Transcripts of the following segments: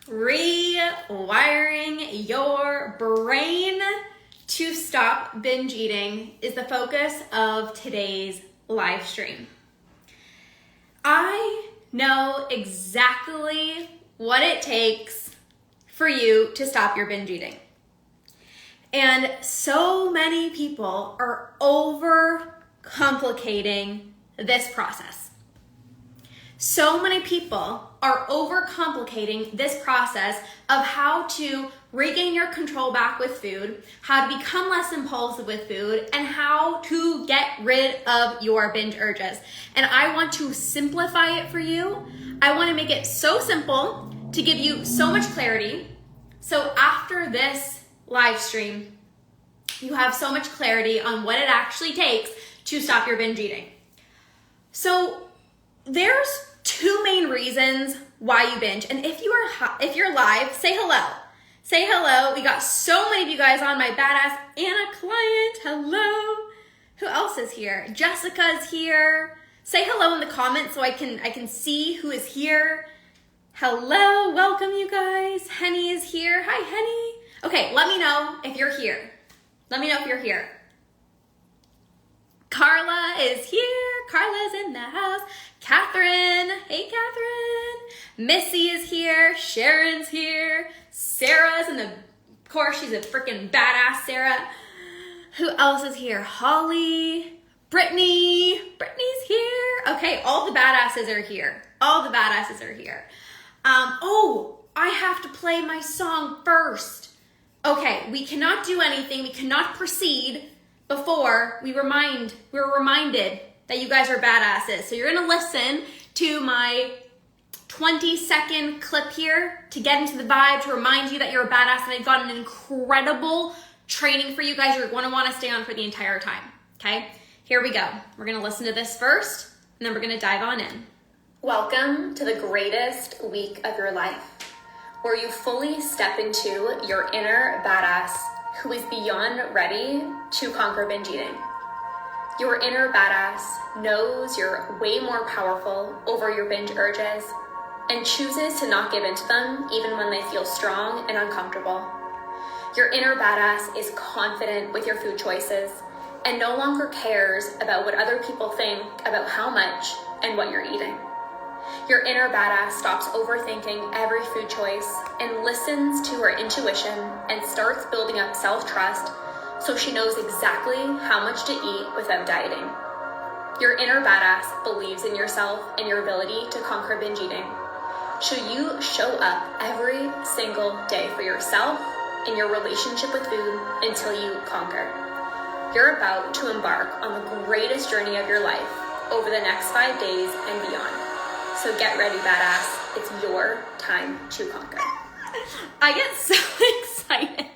Rewiring your brain to stop binge eating is the focus of today's live stream. I know exactly what it takes for you to stop your binge eating. And so many people are overcomplicating this process. So many people are overcomplicating this process of how to regain your control back with food, how to become less impulsive with food, and how to get rid of your binge urges. And I want to simplify it for you. I want to make it so simple to give you so much clarity. So after this live stream, you have so much clarity on what it actually takes to stop your binge eating. So there's two main reasons why you binge. And if you're live, say hello. Say hello. We got so many of you guys on. My badass Anna client. Hello. Who else is here? Jessica's here. Say hello in the comments so I can see who is here. Hello. Welcome, you guys. Henny is here. Hi, Henny. Okay, let me know if you're here. Let me know if you're here. Carla is here. Carla's in the house. Catherine. Hey, Catherine. Missy is here. Sharon's here. Sarah's in the, of course, she's a freaking badass, Sarah. Who else is here? Holly. Brittany. Brittany's here. Okay, all the badasses are here. All the badasses are here. I have to play my song first. Okay, we cannot do anything. We cannot proceed before we're reminded that you guys are badasses. So you're gonna listen to my 20-second clip here to get into the vibe, to remind you that you're a badass, and I've got an incredible training for you guys. You're gonna wanna stay on for the entire time, okay? Here we go. We're gonna listen to this first, and then we're gonna dive on in. Welcome to the greatest week of your life, where you fully step into your inner badass who is beyond ready to conquer binge eating. Your inner badass knows you're way more powerful over your binge urges and chooses to not give into them even when they feel strong and uncomfortable. Your inner badass is confident with your food choices and no longer cares about what other people think about how much and what you're eating. Your inner badass stops overthinking every food choice and listens to her intuition and starts building up self-trust so she knows exactly how much to eat without dieting. Your inner badass believes in yourself and your ability to conquer binge eating. So you show up every single day for yourself and your relationship with food until you conquer. You're about to embark on the greatest journey of your life over the next 5 days and beyond. So get ready, badass. It's your time to conquer. I get so excited.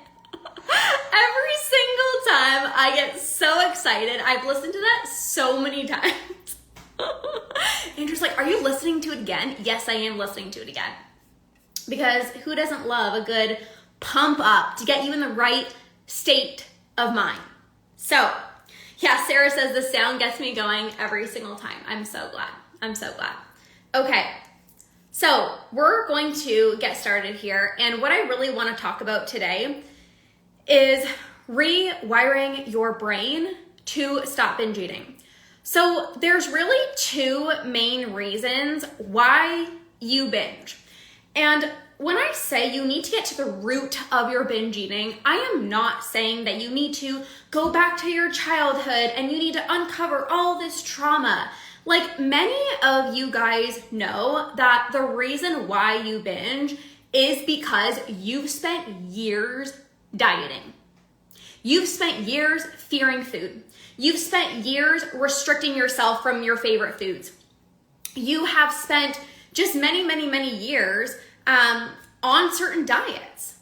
Every single time I get so excited. I've listened to that so many times. Andrew's like, are you listening to it again? Yes, I am listening to it again. Because who doesn't love a good pump up to get you in the right state of mind? So, yeah, Sarah says the sound gets me going every single time. I'm so glad. I'm so glad. Okay, so we're going to get started here, and what I really want to talk about today is rewiring your brain to stop binge eating. So there's really two main reasons why you binge. And when I say you need to get to the root of your binge eating, I am not saying that you need to go back to your childhood and you need to uncover all this trauma. Like, many of you guys know that the reason why you binge is because you've spent years dieting. You've spent years fearing food. You've spent years restricting yourself from your favorite foods. You have spent just many, many, many years on certain diets.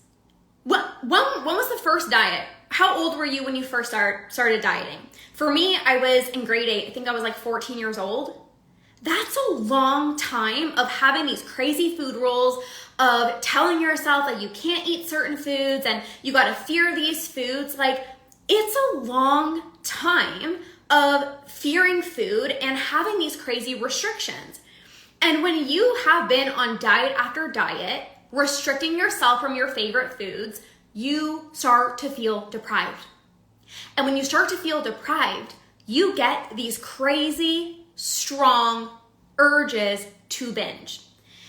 When was the first diet? How old were you when you first started dieting? For me, I was in grade 8. I think I was like 14 years old. That's a long time of having these crazy food rules, of telling yourself that you can't eat certain foods and you gotta fear these foods. Like, it's a long time of fearing food and having these crazy restrictions. And when you have been on diet after diet, restricting yourself from your favorite foods, you start to feel deprived. And when you start to feel deprived, you get these crazy, strong urges to binge.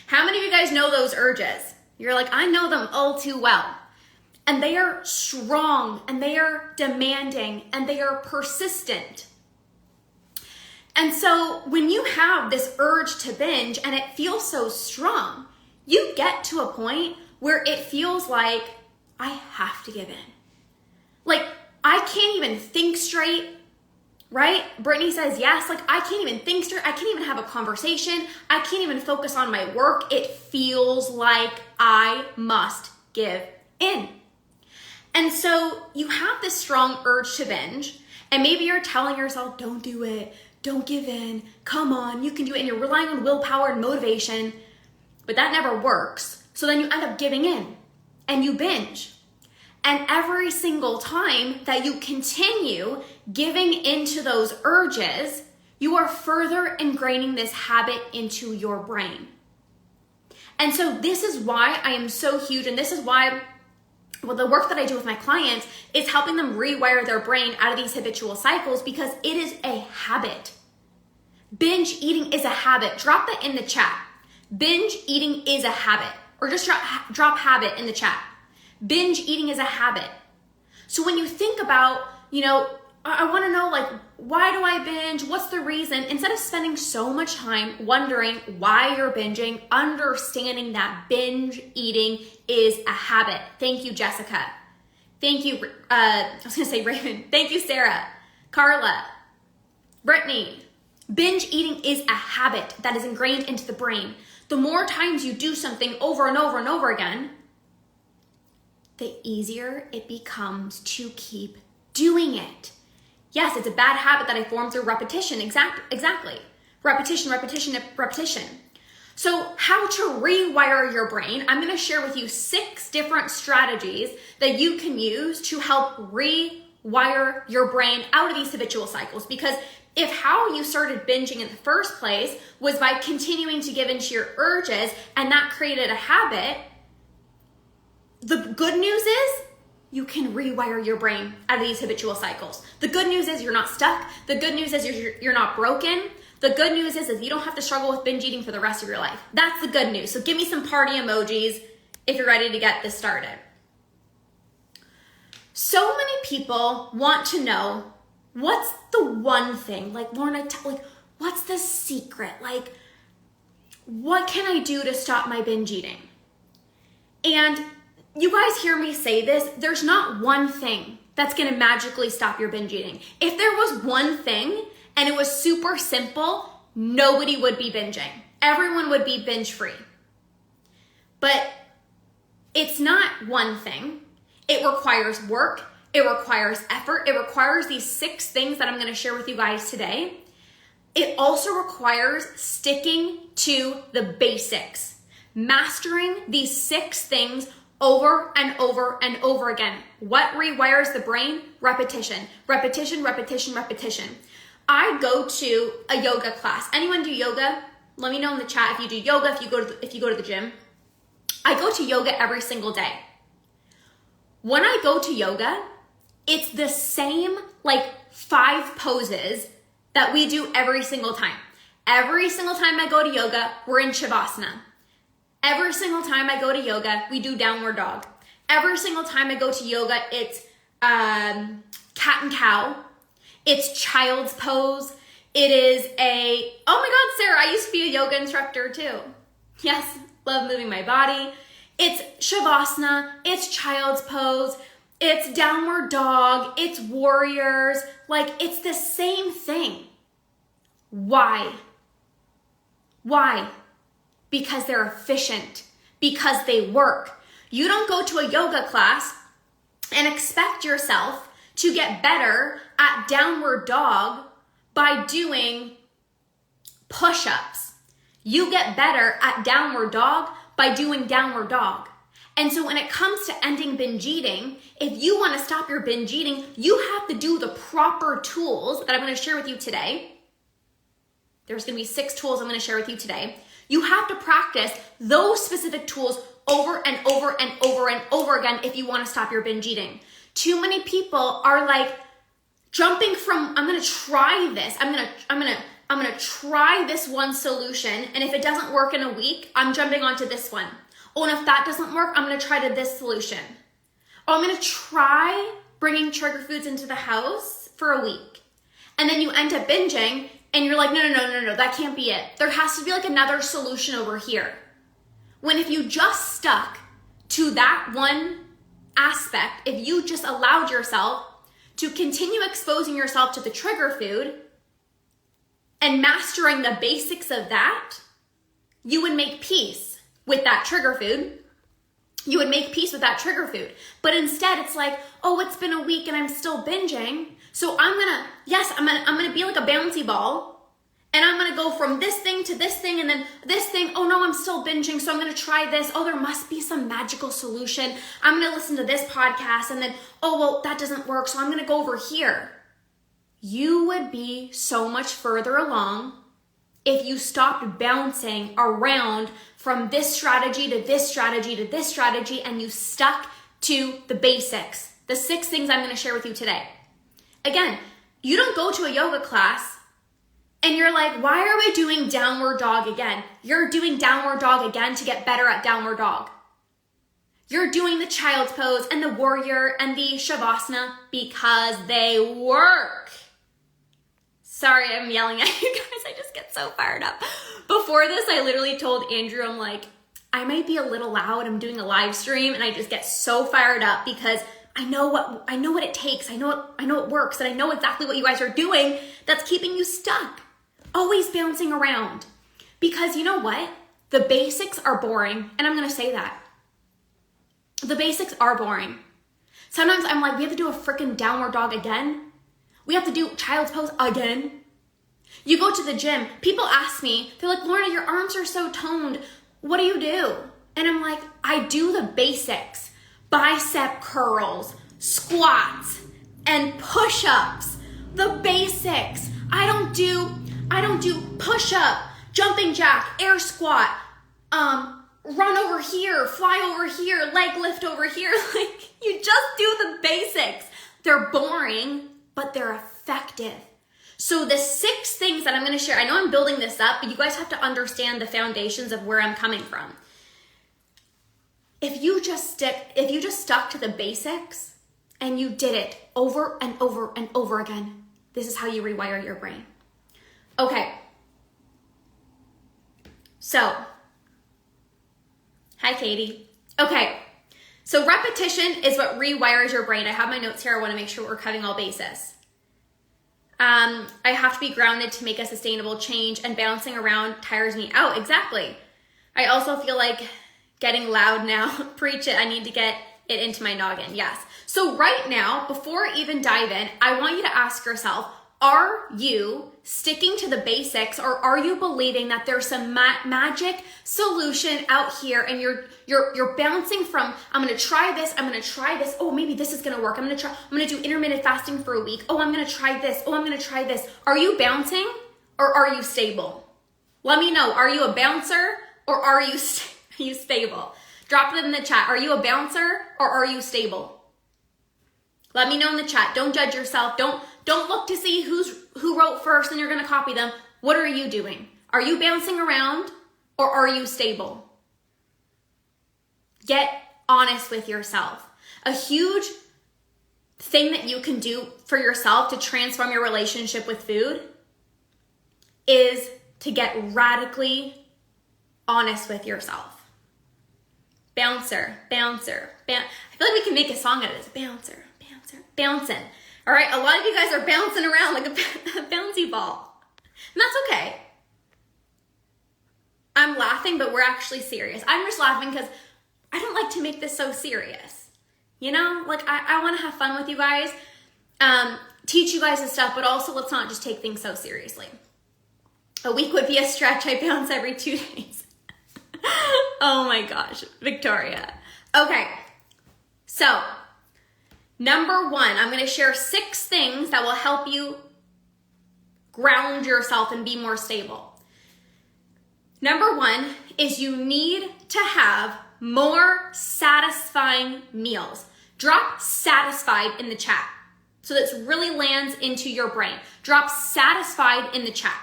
How many of you guys know those urges? You're like, I know them all too well. And they are strong, and they are demanding, and they are persistent. And so when you have this urge to binge and it feels so strong, you get to a point where it feels like I have to give in. Like I can't even think straight, right? Brittany says yes. Like I can't even think straight. I can't even have a conversation. I can't even focus on my work. It feels like I must give in. And so you have this strong urge to binge, and maybe you're telling yourself, don't do it. Don't give in. Come on, you can do it. And you're relying on willpower and motivation, but that never works. So then you end up giving in and you binge. And every single time that you continue giving into those urges, you are further ingraining this habit into your brain. And so this is why I am so huge, and this is why the work that I do with my clients is helping them rewire their brain out of these habitual cycles, because it is a habit. Binge eating is a habit. Drop that in the chat. Binge eating is a habit. Or just drop habit in the chat. Binge eating is a habit. So when you think about, I want to know, like, why do I binge? What's the reason? Instead of spending so much time wondering why you're binging, understanding that binge eating is a habit. Thank you, Jessica. Thank you, I was going to say Raven. Thank you, Sarah, Carla, Brittany. Binge eating is a habit that is ingrained into the brain. The more times you do something over and over and over again, the easier it becomes to keep doing it. Yes, it's a bad habit that I formed through repetition. Exactly. Repetition, repetition, repetition. So how to rewire your brain, I'm going to share with you 6 different strategies that you can use to help rewire your brain out of these habitual cycles. Because if how you started binging in the first place was by continuing to give into your urges and that created a habit, the good news is you can rewire your brain out of these habitual cycles. The good news is you're not stuck. The good news is you're not broken. The good news is you don't have to struggle with binge eating for the rest of your life. That's the good news. So give me some party emojis if you're ready to get this started. So many people want to know, what's the one thing, like Lorna, what's the secret? Like, what can I do to stop my binge eating? And you guys hear me say this, there's not one thing that's gonna magically stop your binge eating. If there was one thing and it was super simple, nobody would be binging. Everyone would be binge free. But it's not one thing. It requires work. It requires effort. It requires these 6 things that I'm gonna share with you guys today. It also requires sticking to the basics, mastering these 6 things over and over and over again. What rewires the brain? Repetition, repetition, repetition, repetition. I go to a yoga class. Anyone do yoga? Let me know in the chat if you do yoga, if you go to the gym. I go to yoga every single day. When I go to yoga, it's the same 5 poses that we do every single time. Every single time I go to yoga, we're in Shavasana. Every single time I go to yoga, we do downward dog. Every single time I go to yoga, it's cat and cow. It's child's pose. It is oh my God, Sarah, I used to be a yoga instructor too. Yes, love moving my body. It's Shavasana, it's child's pose, it's downward dog, it's warriors. It's the same thing. Why? Why? Because they're efficient, because they work. You don't go to a yoga class and expect yourself to get better at downward dog by doing push-ups. You get better at downward dog by doing downward dog. And so when it comes to ending binge eating, if you want to stop your binge eating, you have to do the proper tools that I'm going to share with you today. There's going to be 6 tools I'm going to share with you today. You have to practice those specific tools over and over and over and over again if you want to stop your binge eating. Too many people are like jumping from, I'm going to try this. I'm going to try this one solution. And if it doesn't work in a week, I'm jumping onto this one. Oh, and if that doesn't work, I'm going to try to this solution. Oh, I'm going to try bringing trigger foods into the house for a week. And then you end up binging and you're like, no, that can't be it. There has to be like another solution over here. When if you just stuck to that one aspect, if you just allowed yourself to continue exposing yourself to the trigger food and mastering the basics of that, you would make peace with that trigger food. You would make peace with that trigger food. But instead it's like, oh, it's been a week and I'm still binging. So I'm gonna be like a bouncy ball and I'm gonna go from this thing to this thing and then this thing. Oh no, I'm still binging. So I'm gonna try this. Oh, there must be some magical solution. I'm gonna listen to this podcast and then, oh, well, that doesn't work. So I'm gonna go over here. You would be so much further along if you stopped bouncing around from this strategy to this strategy to this strategy and you stuck to the basics. The 6 things I'm going to share with you today. Again, you don't go to a yoga class and you're like, why are we doing downward dog again? You're doing downward dog again to get better at downward dog. You're doing the child's pose and the warrior and the shavasana because they work. Sorry, I'm yelling at you guys. I just get so fired up. Before this, I literally told Andrew, I'm like, I might be a little loud. I'm doing a live stream and I just get so fired up because I know what it takes. I know it works, and I know exactly what you guys are doing that's keeping you stuck. Always bouncing around. Because you know what? The basics are boring, and I'm going to say that. The basics are boring. Sometimes I'm like, we have to do a freaking downward dog again. We have to do child's pose again. You go to the gym. People ask me, they're like, Lorna, your arms are so toned. What do you do? And I'm like, I do the basics. Bicep curls, squats, and push-ups. The basics. I don't do push-up, jumping jack, air squat, run over here, fly over here, leg lift over here. Like, you just do the basics. They're boring, but they're effective. So the 6 things that I'm going to share, I know I'm building this up, but you guys have to understand the foundations of where I'm coming from. If you just stuck to the basics and you did it over and over and over again, this is how you rewire your brain. Okay. So, hi, Katie. Okay. So repetition is what rewires your brain. I have my notes here. I want to make sure we're covering all bases. I have to be grounded to make a sustainable change, and bouncing around tires me out. Exactly. I also feel like getting loud now. Preach it. I need to get it into my noggin. Yes. So right now, before I even dive in, I want you to ask yourself, are you sticking to the basics, or are you believing that there's some magic solution out here and you're bouncing from, I'm going to try this, I'm going to try this. Oh, maybe this is going to work. I'm going to do intermittent fasting for a week. Oh, I'm going to try this. Oh, I'm going to try this. Are you bouncing or are you stable? Let me know. Are you a bouncer or are you stable? Drop it in the chat. Are you a bouncer or are you stable? Let me know in the chat. Don't judge yourself. Don't look to see who wrote first and you're going to copy them. What are you doing? Are you bouncing around or are you stable? Get honest with yourself. A huge thing that you can do for yourself to transform your relationship with food is to get radically honest with yourself. Bouncer. I feel like we can make a song out of this. Bouncer. Bouncing. All right, a lot of you guys are bouncing around like a bouncy ball. And that's okay. I'm laughing, but we're actually serious. I'm just laughing because I don't like to make this so serious. You know, like I want to have fun with you guys, teach you guys this stuff, but also let's not just take things so seriously. A week would be a stretch. I bounce every 2 days. Oh my gosh, Victoria. Okay, so number 1, I'm going to share 6 things that will help you ground yourself and be more stable. Number 1 is you need to have more satisfying meals. Drop satisfied in the chat so this really lands into your brain. Drop satisfied in the chat.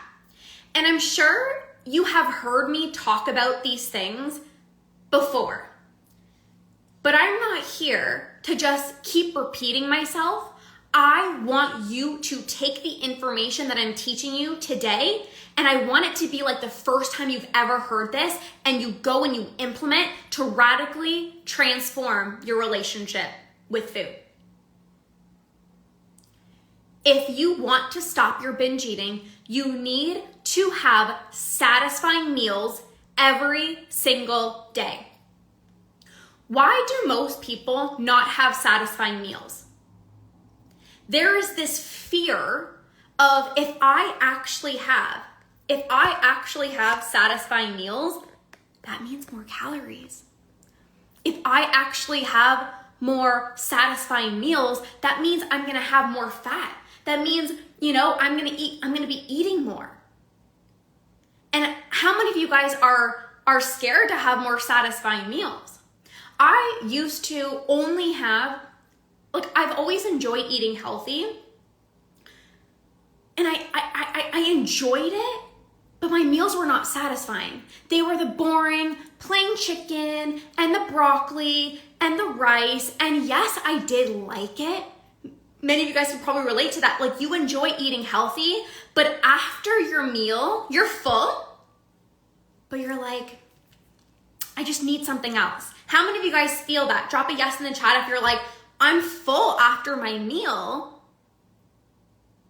And I'm sure you have heard me talk about these things before, but I'm not here to just keep repeating myself. I want you to take the information that I'm teaching you today, and I want it to be like the first time you've ever heard this, and you go and you implement to radically transform your relationship with food. If you want to stop your binge eating, you need to have satisfying meals every single day. Why do most people not have satisfying meals? There is this fear of if I actually have satisfying meals, that means more calories. If I actually have more satisfying meals, that means I'm gonna have more fat. That means, I'm gonna be eating more. And how many of you guys are scared to have more satisfying meals? I used to only have, I've always enjoyed eating healthy, and I enjoyed it, but my meals were not satisfying. They were the boring, plain chicken and the broccoli and the rice, and yes, I did like it. Many of you guys can probably relate to that. You enjoy eating healthy, but after your meal, you're full, but you're like, I just need something else. How many of you guys feel that? Drop a yes in the chat if you're like, I'm full after my meal,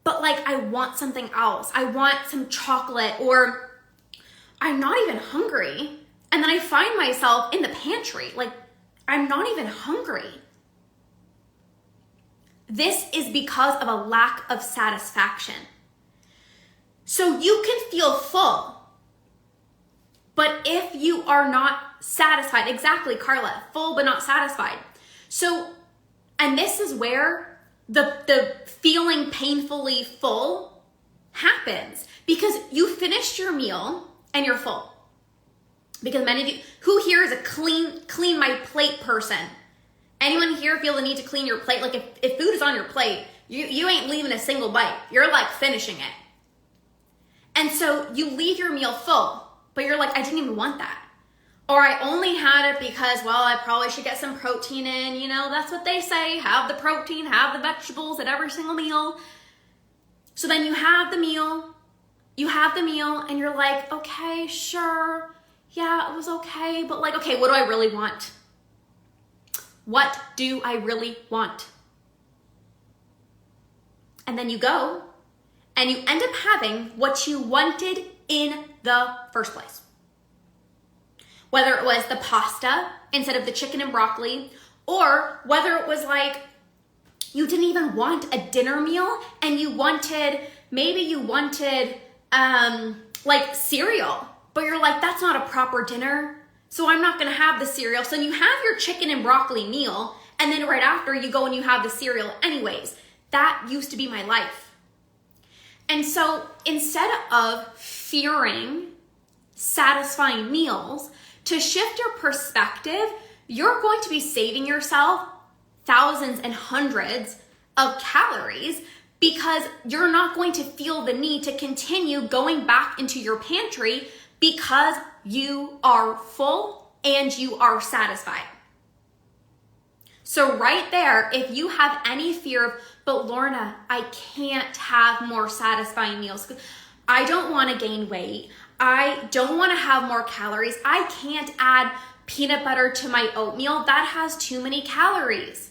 but I want something else. I want some chocolate, or I'm not even hungry. And then I find myself in the pantry, I'm not even hungry. This is because of a lack of satisfaction. So you can feel full, but if you are not satisfied, exactly, Carla, full but not satisfied. So, and this is where the feeling painfully full happens, because you finished your meal and you're full. Because many of you, who here is a clean my plate person? Anyone here feel the need to clean your plate? If food is on your plate, you ain't leaving a single bite. You're finishing it. And so you leave your meal full, but you're I didn't even want that. Or I only had it because, I probably should get some protein in. That's what they say. Have the protein, have the vegetables at every single meal. So then you have the meal, and you're okay, sure. Yeah, it was okay. But okay, what do I really want? What do I really want? And then you go and you end up having what you wanted in the first place. Whether it was the pasta instead of the chicken and broccoli, or whether it was you didn't even want a dinner meal and you wanted cereal, but you're that's not a proper dinner. So I'm not gonna have the cereal. So you have your chicken and broccoli meal, and then right after you go and you have the cereal anyways. That used to be my life. And so instead of fearing satisfying meals, to shift your perspective, you're going to be saving yourself thousands and hundreds of calories, because you're not going to feel the need to continue going back into your pantry because you are full and you are satisfied. So right there, if you have any fear of, but Lorna, I can't have more satisfying meals. I don't want to gain weight. I don't want to have more calories. I can't add peanut butter to my oatmeal. That has too many calories.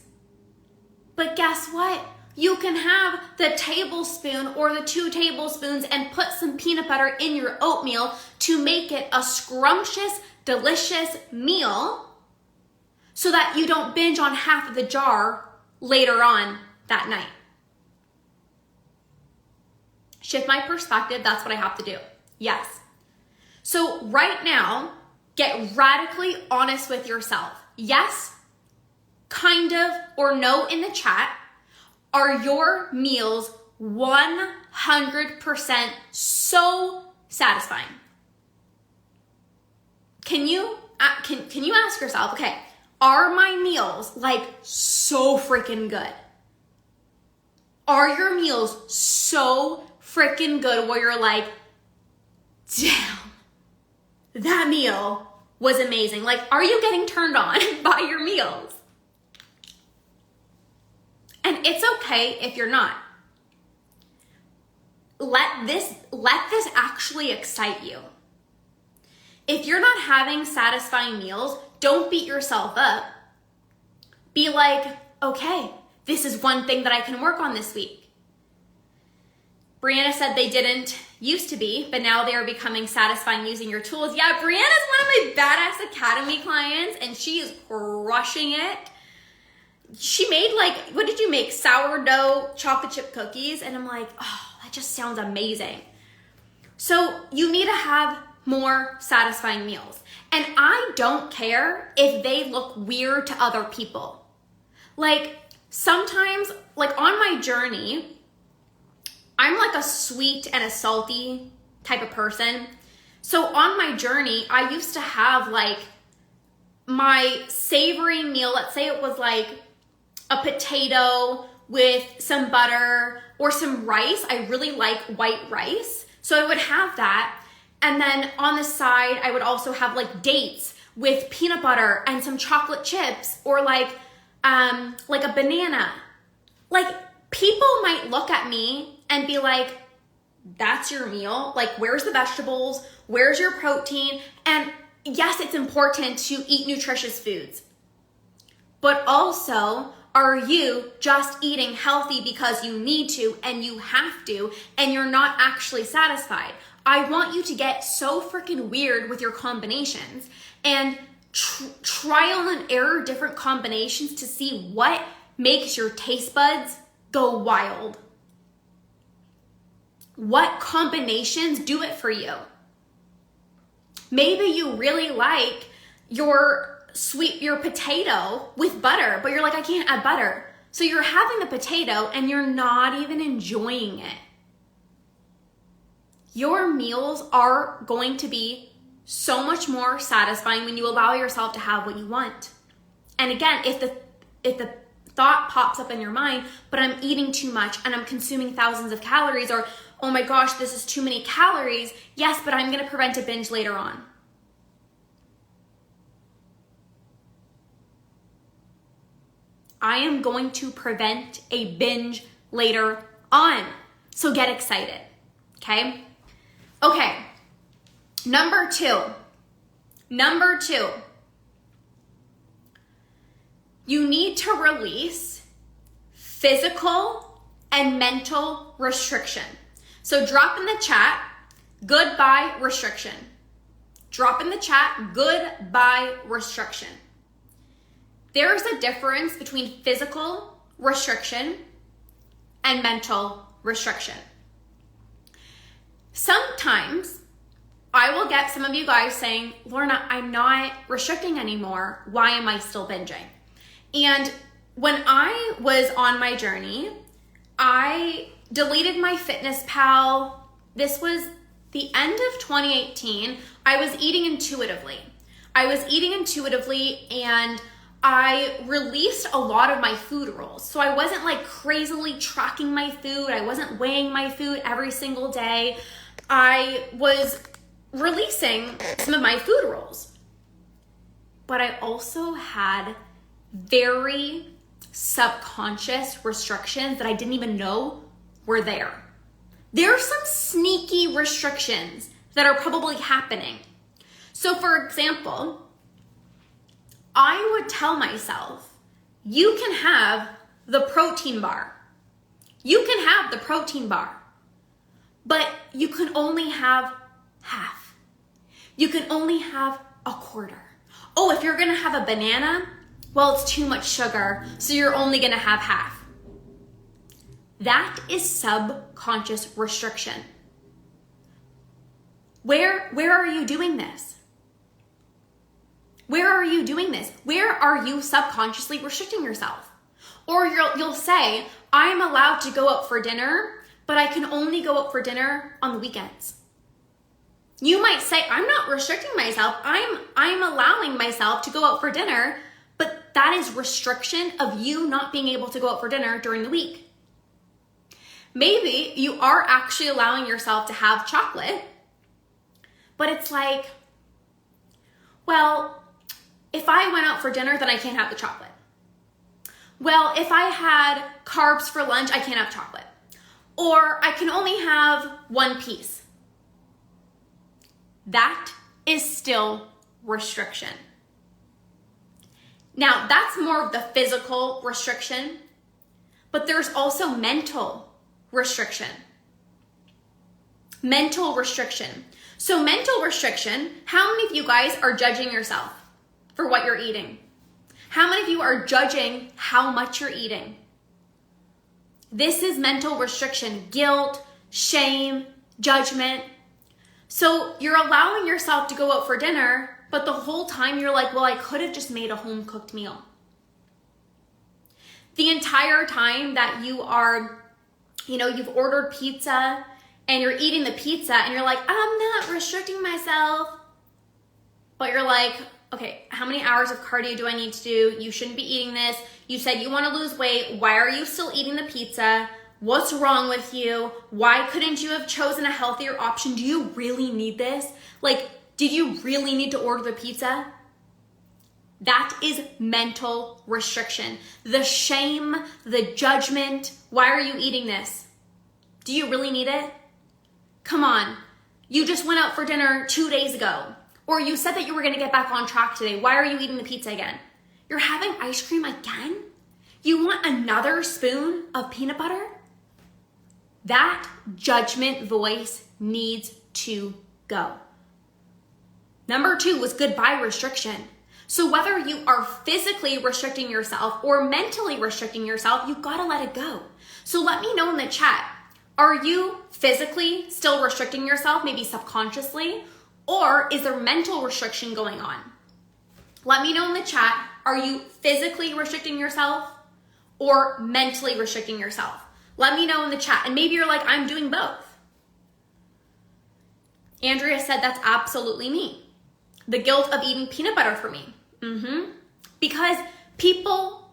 But guess what? You can have the tablespoon or the 2 tablespoons and put some peanut butter in your oatmeal to make it a scrumptious, delicious meal so that you don't binge on half of the jar later on that night. Shift my perspective, that's what I have to do. Yes. So right now, get radically honest with yourself. Yes, kind of, or no in the chat. Are your meals 100% so satisfying? Can you can you ask yourself, okay, are my meals like so freaking good? Are your meals so freaking good where you're like, damn, that meal was amazing? Like, are you getting turned on by your meals? And it's okay if you're not. Let this actually excite you. If you're not having satisfying meals, don't beat yourself up. Be like, okay, this is one thing that I can work on this week. Brianna said they didn't used to be, but now they are becoming satisfying using your tools. Yeah, Brianna's one of my Badass Academy clients, and she is crushing it. She made like, what did you make? Sourdough chocolate chip cookies. And I'm like, oh, that just sounds amazing. So you need to have more satisfying meals. And I don't care if they look weird to other people. Like sometimes, like on my journey, I'm like a sweet and a salty type of person. So on my journey, I used to have like my savory meal. Let's say it was like a potato with some butter or some rice. I really like white rice. So I would have that. And then on the side, I would also have like dates with peanut butter and some chocolate chips, or like a banana. Like people might look at me and be like, that's your meal? Like, where's the vegetables? Where's your protein? And yes, it's important to eat nutritious foods, but also, are you just eating healthy because you need to and you have to, and you're not actually satisfied? I want you to get so freaking weird with your combinations and trial and error different combinations to see what makes your taste buds go wild. What combinations do it for you? Maybe you really like your potato with butter, but you're like, I can't add butter. So you're having the potato and you're not even enjoying it. Your meals are going to be so much more satisfying when you allow yourself to have what you want. And again, if the thought pops up in your mind, but I'm eating too much and I'm consuming thousands of calories, or oh my gosh, this is too many calories. Yes, but I'm going to prevent a binge later on. I am going to prevent a binge later on. So get excited, okay? Okay, number two, you need to release physical and mental restriction. So drop in the chat, goodbye restriction. Drop in the chat, goodbye restriction. There's a difference between physical restriction and mental restriction. Sometimes I will get some of you guys saying, Lorna, I'm not restricting anymore. Why am I still binging? And when I was on my journey, I deleted my FitnessPal. This was the end of 2018. I was eating intuitively. And I released a lot of my food rules. So I wasn't like crazily tracking my food. I wasn't weighing my food every single day. I was releasing some of my food rules. But I also had very subconscious restrictions that I didn't even know were there. There are some sneaky restrictions that are probably happening. So for example, I would tell myself, you can have the protein bar. You can have the protein bar, but you can only have half. You can only have a quarter. Oh, if you're gonna have a banana, well, it's too much sugar, so you're only gonna have half. That is subconscious restriction. Where are you doing this? Where are you doing this? Where are you subconsciously restricting yourself? Or you'll say, I'm allowed to go out for dinner, but I can only go out for dinner on the weekends. You might say, I'm not restricting myself. I'm allowing myself to go out for dinner, but that is restriction of you not being able to go out for dinner during the week. Maybe you are actually allowing yourself to have chocolate, but it's like, well, if I went out for dinner, then I can't have the chocolate. Well, if I had carbs for lunch, I can't have chocolate. Or I can only have one piece. That is still restriction. Now, that's more of the physical restriction, but there's also mental restriction. Mental restriction. So mental restriction, how many of you guys are judging yourself for what you're eating? How many of you are judging how much you're eating? This is mental restriction, guilt, shame, judgment. So you're allowing yourself to go out for dinner, but the whole time you're like, well, I could have just made a home-cooked meal. The entire time that you are, you've ordered pizza and you're eating the pizza and you're like, I'm not restricting myself. But you're like, okay, how many hours of cardio do I need to do? You shouldn't be eating this. You said you want to lose weight. Why are you still eating the pizza? What's wrong with you? Why couldn't you have chosen a healthier option? Do you really need this? Like, did you really need to order the pizza? That is mental restriction. The shame, the judgment. Why are you eating this? Do you really need it? Come on. You just went out for dinner 2 days ago. Or you said that you were going to get back on track today. Why are you eating the pizza again? You're having ice cream again? You want another spoon of peanut butter? That judgment voice needs to go. Number 2 was goodbye restriction. So whether you are physically restricting yourself or mentally restricting yourself, you've got to let it go. So let me know in the chat, are you physically still restricting yourself, maybe subconsciously, or is there mental restriction going on? Let me know in the chat, are you physically restricting yourself or mentally restricting yourself? Let me know in the chat. And maybe you're like, I'm doing both. Andrea said that's absolutely me. The guilt of eating peanut butter for me. Because people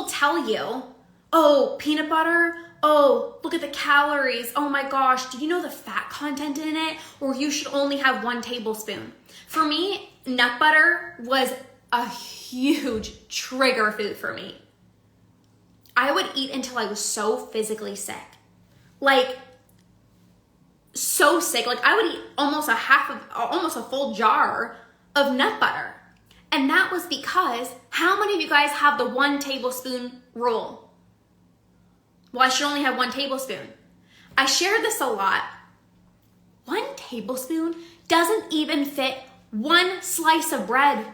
tell you, oh, peanut butter, oh, look at the calories. Oh my gosh, do you know the fat content in it? Or you should only have 1 tablespoon. For me, nut butter was a huge trigger food for me. I would eat until I was so physically sick. Like, so sick. Like, I would eat almost a full jar of nut butter. And that was because, how many of you guys have the 1 tablespoon rule? Well, I should only have 1 tablespoon. I share this a lot. 1 tablespoon doesn't even fit 1 slice of bread.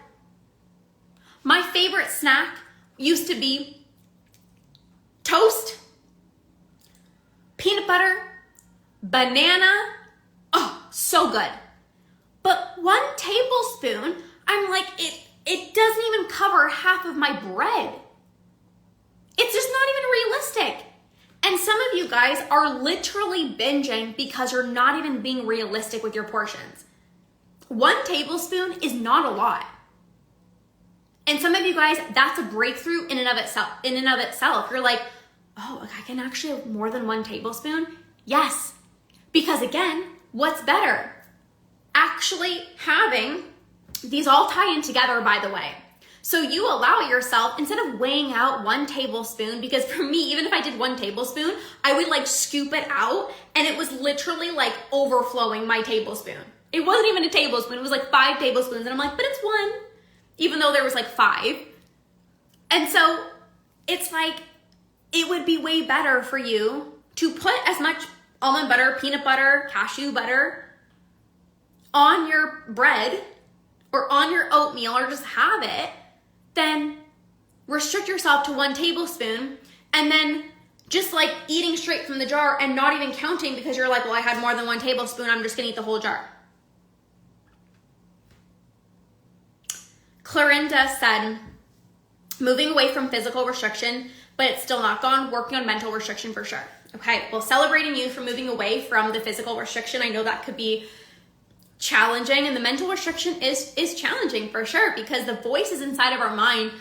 My favorite snack used to be toast, peanut butter, banana. Oh, so good. But 1 tablespoon, I'm like, it doesn't even cover half of my bread. It's just not even realistic. And some of you guys are literally binging because you're not even being realistic with your portions. 1 tablespoon is not a lot. And some of you guys, that's a breakthrough in and of itself. You're like, oh, I can actually have more than 1 tablespoon? Yes. Because again, what's better? Actually having, these all tie in together, by the way. So you allow yourself, instead of weighing out 1 tablespoon, because for me, even if I did 1 tablespoon, I would like scoop it out and it was literally like overflowing my tablespoon. It wasn't even a tablespoon, it was like 5 tablespoons. And I'm like, but it's 1, even though there was like 5. And so it's like, it would be way better for you to put as much almond butter, peanut butter, cashew butter on your bread or on your oatmeal or just have it, then restrict yourself to 1 tablespoon and then just like eating straight from the jar and not even counting because you're like, well, I had more than 1 tablespoon. I'm just gonna eat the whole jar. Clarinda said, moving away from physical restriction, but it's still not gone, working on mental restriction for sure. Okay, well, celebrating you for moving away from the physical restriction. I know that could be challenging, and the mental restriction is challenging for sure, because the voices inside of our mind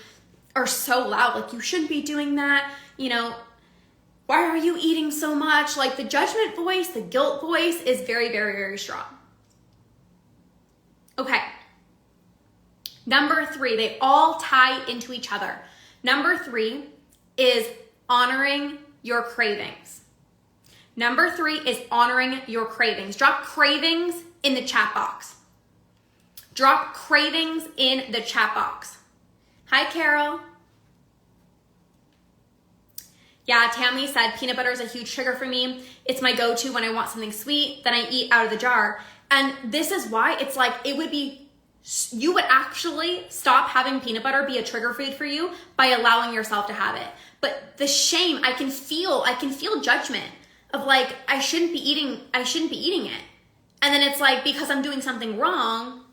are so loud. Like, you shouldn't be doing that. You know, why are you eating so much? Like, the judgment voice, the guilt voice is very, very, very strong. Okay. Number 3, they all tie into each other. Number 3 is honoring your cravings. Number 3 is honoring your cravings. Drop cravings in the chat box. Drop cravings in the chat box. Hi, Carol. Yeah, Tammy said peanut butter is a huge trigger for me. It's my go-to when I want something sweet, then I eat out of the jar. And this is why it's like, you would actually stop having peanut butter be a trigger food for you by allowing yourself to have it. But the shame, I can feel judgment of like, I shouldn't be eating it. And then it's like, because I'm doing something wrong,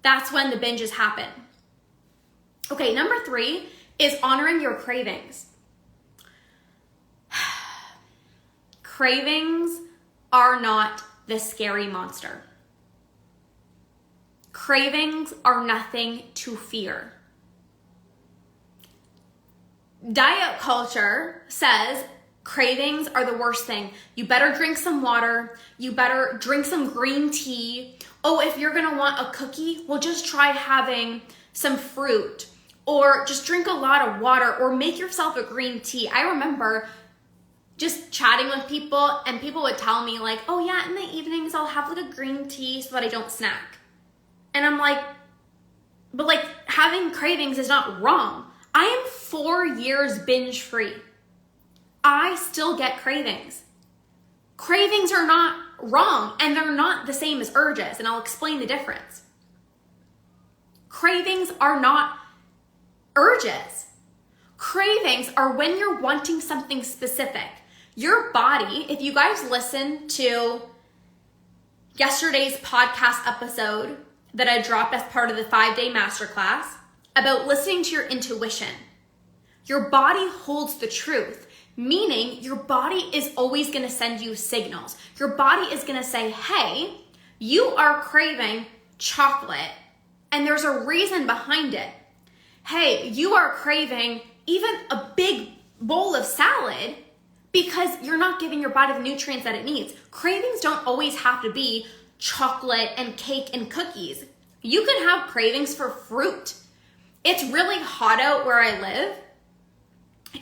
that's when the binges happen. Okay, number 3 is honoring your cravings. Cravings are not the scary monster. Cravings are nothing to fear. Diet culture says cravings are the worst thing. You better drink some water. You better drink some green tea. Oh, if you're gonna want a cookie, well, just try having some fruit, or just drink a lot of water, or make yourself a green tea. I remember just chatting with people, and people would tell me like, oh yeah, in the evenings I'll have like a green tea so that I don't snack. And I'm like, but like, having cravings is not wrong. I am 4 years binge free. I still get cravings. Cravings are not wrong, and they're not the same as urges, and I'll explain the difference. Cravings are not urges. Cravings are when you're wanting something specific. Your body, if you guys listen to yesterday's podcast episode that I dropped as part of the 5-day masterclass about listening to your intuition, your body holds the truth, meaning your body is always going to send you signals. Your body is going to say, hey, you are craving chocolate, and there's a reason behind it. Hey, you are craving even a big bowl of salad because you're not giving your body the nutrients that it needs. Cravings don't always have to be chocolate and cake and cookies. You can have cravings for fruit. It's really hot out where I live,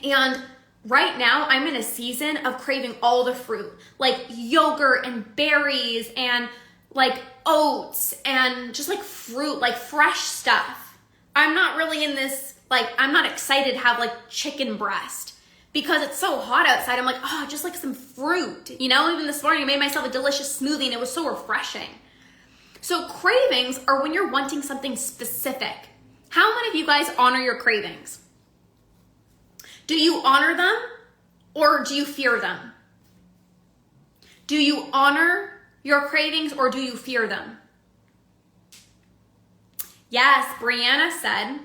and right now I'm in a season of craving all the fruit, like yogurt and berries and like oats and just like fruit, like fresh stuff. I'm not really in this, like, I'm not excited to have like chicken breast because it's so hot outside. I'm like, oh, just like some fruit, you know? Even this morning I made myself a delicious smoothie and it was so refreshing. So cravings are when you're wanting something specific. How many of you guys honor your cravings? Do you honor them or do you fear them? Do you honor your cravings or do you fear them? Yes, Brianna said,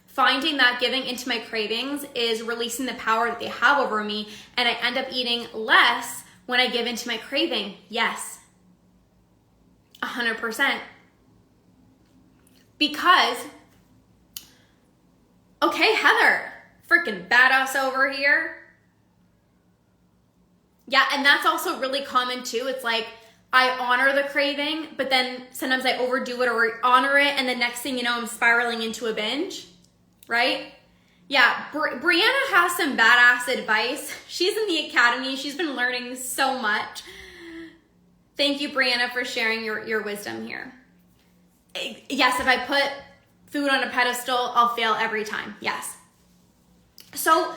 finding that giving into my cravings is releasing the power that they have over me, and I end up eating less when I give into my craving. Yes, 100%. Because, okay, Heather, freaking badass over here. Yeah, and that's also really common too. It's like, I honor the craving, but then sometimes I overdo it or honor it, and the next thing you know, I'm spiraling into a binge, right? Yeah, Brianna has some badass advice. She's in the academy. She's been learning so much. Thank you, Brianna, for sharing your wisdom here. Yes, if I put food on a pedestal, I'll fail every time. Yes. So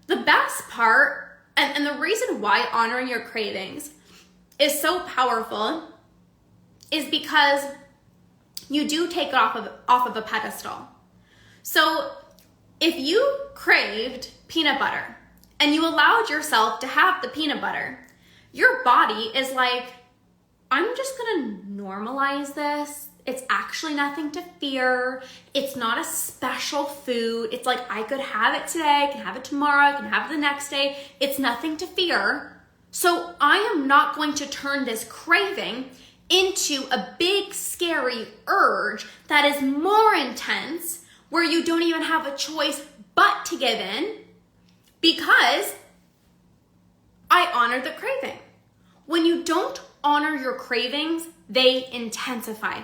the best part, and the reason why honoring your cravings is so powerful is because you do take it off of a pedestal. So if you craved peanut butter and you allowed yourself to have the peanut butter, your body is like, I'm just gonna normalize this. It's actually nothing to fear. It's not a special food. It's like, I could have it today, I can have it tomorrow, I can have it the next day. It's nothing to fear. So I am not going to turn this craving into a big, scary urge that is more intense, where you don't even have a choice but to give in, because I honor the craving. When you don't honor your cravings, they intensify.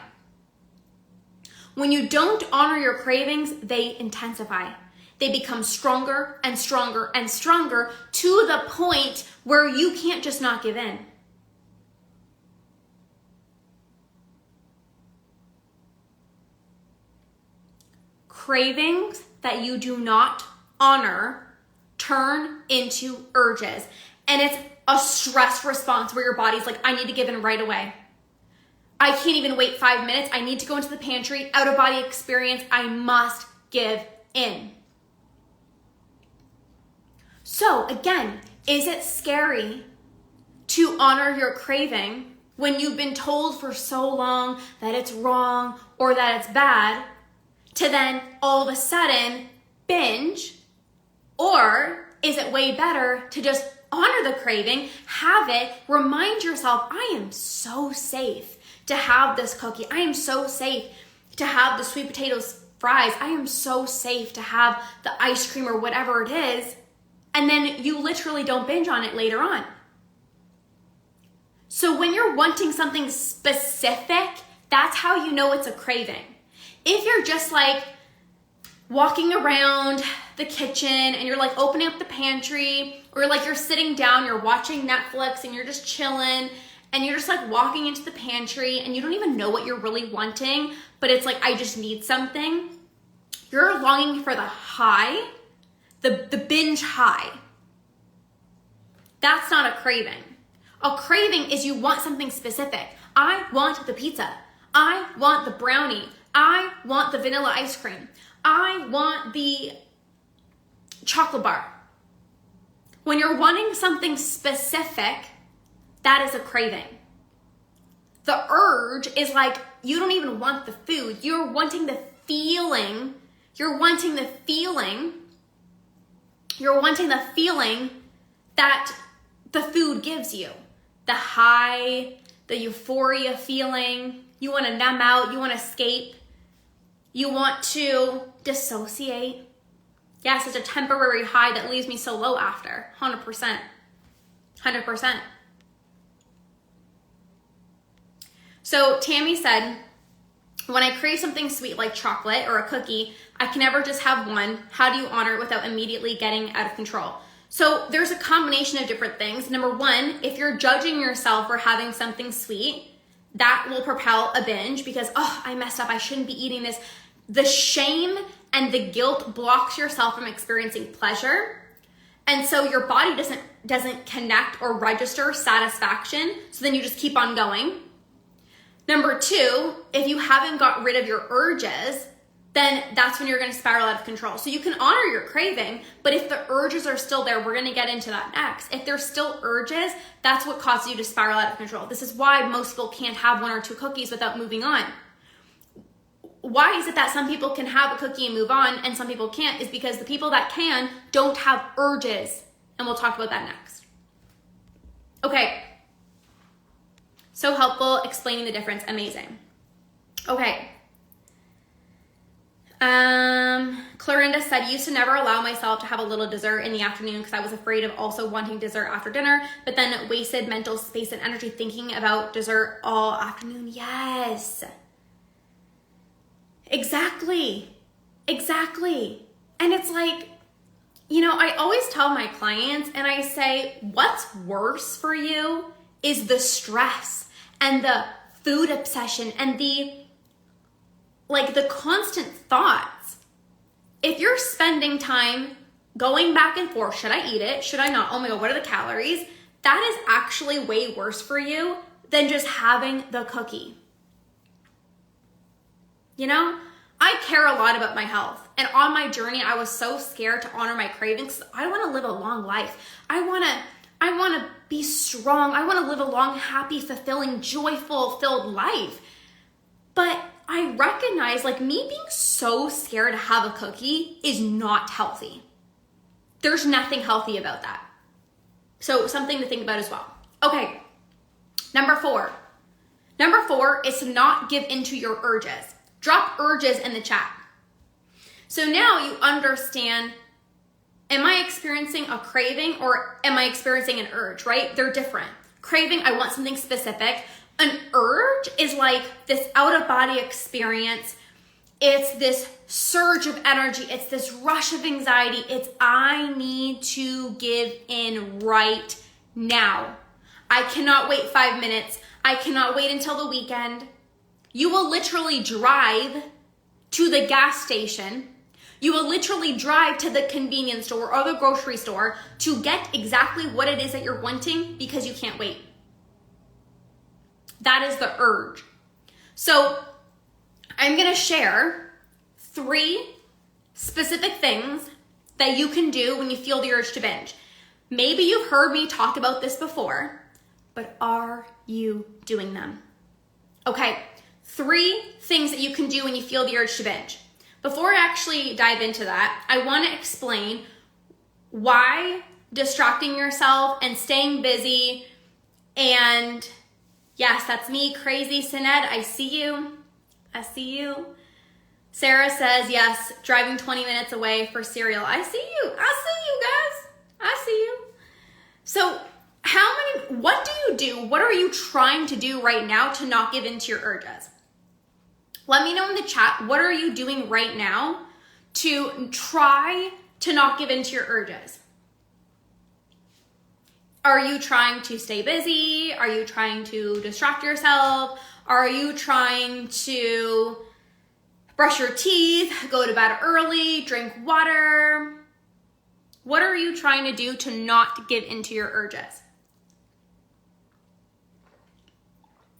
When you don't honor your cravings, they intensify. They become stronger and stronger and stronger to the point where you can't just not give in. Cravings that you do not honor turn into urges. And it's a stress response where your body's like, I need to give in right away. I can't even wait 5 minutes. I need to go into the pantry, out of body experience. I must give in. So again, is it scary to honor your craving when you've been told for so long that it's wrong or that it's bad, to then all of a sudden binge? Or is it way better to just honor the craving, have it, remind yourself, I am so safe to have this cookie. I am so safe to have the sweet potatoes fries. I am so safe to have the ice cream or whatever it is. And then you literally don't binge on it later on. So when you're wanting something specific, that's how you know it's a craving. If you're just like walking around the kitchen and you're like opening up the pantry, or like you're sitting down, you're watching Netflix and you're just chilling and you're just like walking into the pantry and you don't even know what you're really wanting, but it's like, I just need something. You're longing for the high, the binge high. That's not a craving. A craving is you want something specific. I want the pizza. I want the brownie. I want the vanilla ice cream. I want the chocolate bar. When you're wanting something specific, that is a craving. The urge is like, you don't even want the food. You're wanting the feeling. You're wanting the feeling. You're wanting the feeling that the food gives you. The high, the euphoria feeling. You want to numb out. You want to escape. You want to dissociate. Yes, it's a temporary high that leaves me so low after. 100%. 100%. So Tammy said, when I crave something sweet like chocolate or a cookie, I can never just have one. How do you honor it without immediately getting out of control? So there's a combination of different things. Number one, if you're judging yourself for having something sweet, that will propel a binge because, oh, I messed up. I shouldn't be eating this. The shame and the guilt blocks yourself from experiencing pleasure. And so your body doesn't connect or register satisfaction. So then you just keep on going. Number two, if you haven't got rid of your urges, then that's when you're going to spiral out of control. So you can honor your craving, but if the urges are still there, we're going to get into that next. If there's still urges, that's what causes you to spiral out of control. This is why most people can't have 1 or 2 cookies without moving on. Why is it that some people can have a cookie and move on and some people can't? Is because the people that can don't have urges. And we'll talk about that next. Okay. So helpful, explaining the difference. Amazing. Okay. Clorinda said, used to never allow myself to have a little dessert in the afternoon because I was afraid of also wanting dessert after dinner, but then wasted mental space and energy thinking about dessert all afternoon. Yes. Exactly. And it's like, I always tell my clients and I say, what's worse for you is the stress and the food obsession and the constant thoughts. If you're spending time going back and forth, should I eat it? Should I not? Oh my God, what are the calories? That is actually way worse for you than just having the cookie. I care a lot about my health. And on my journey, I was so scared to honor my cravings. I want to live a long life. I want to be strong. I want to live a long, happy, fulfilling, joyful, filled life. But I recognize me being so scared to have a cookie is not healthy. There's nothing healthy about that. So something to think about as well. Okay, number 4. Number 4 is to not give into your urges. Drop urges in the chat. So now you understand, am I experiencing a craving or am I experiencing an urge, right? They're different. Craving, I want something specific. An urge is like this out-of-body experience. It's this surge of energy. It's this rush of anxiety. It's I need to give in right now. I cannot wait 5 minutes. I cannot wait until the weekend. You will literally drive to the gas station. You will literally drive to the convenience store or the grocery store to get exactly what it is that you're wanting because you can't wait. That is the urge. So I'm going to share 3 specific things that you can do when you feel the urge to binge. Maybe you've heard me talk about this before, but are you doing them? Okay, 3 things that you can do when you feel the urge to binge. Before I actually dive into that, I want to explain why distracting yourself and staying busy and yes, that's me, crazy Sined, I see you. I see you. Sarah says, yes, driving 20 minutes away for cereal. I see you. I see you guys. I see you. So what do you do? What are you trying to do right now to not give into your urges? Let me know in the chat, what are you doing right now to try to not give into your urges? Are you trying to stay busy? Are you trying to distract yourself? Are you trying to brush your teeth, go to bed early, drink water? What are you trying to do to not give into your urges?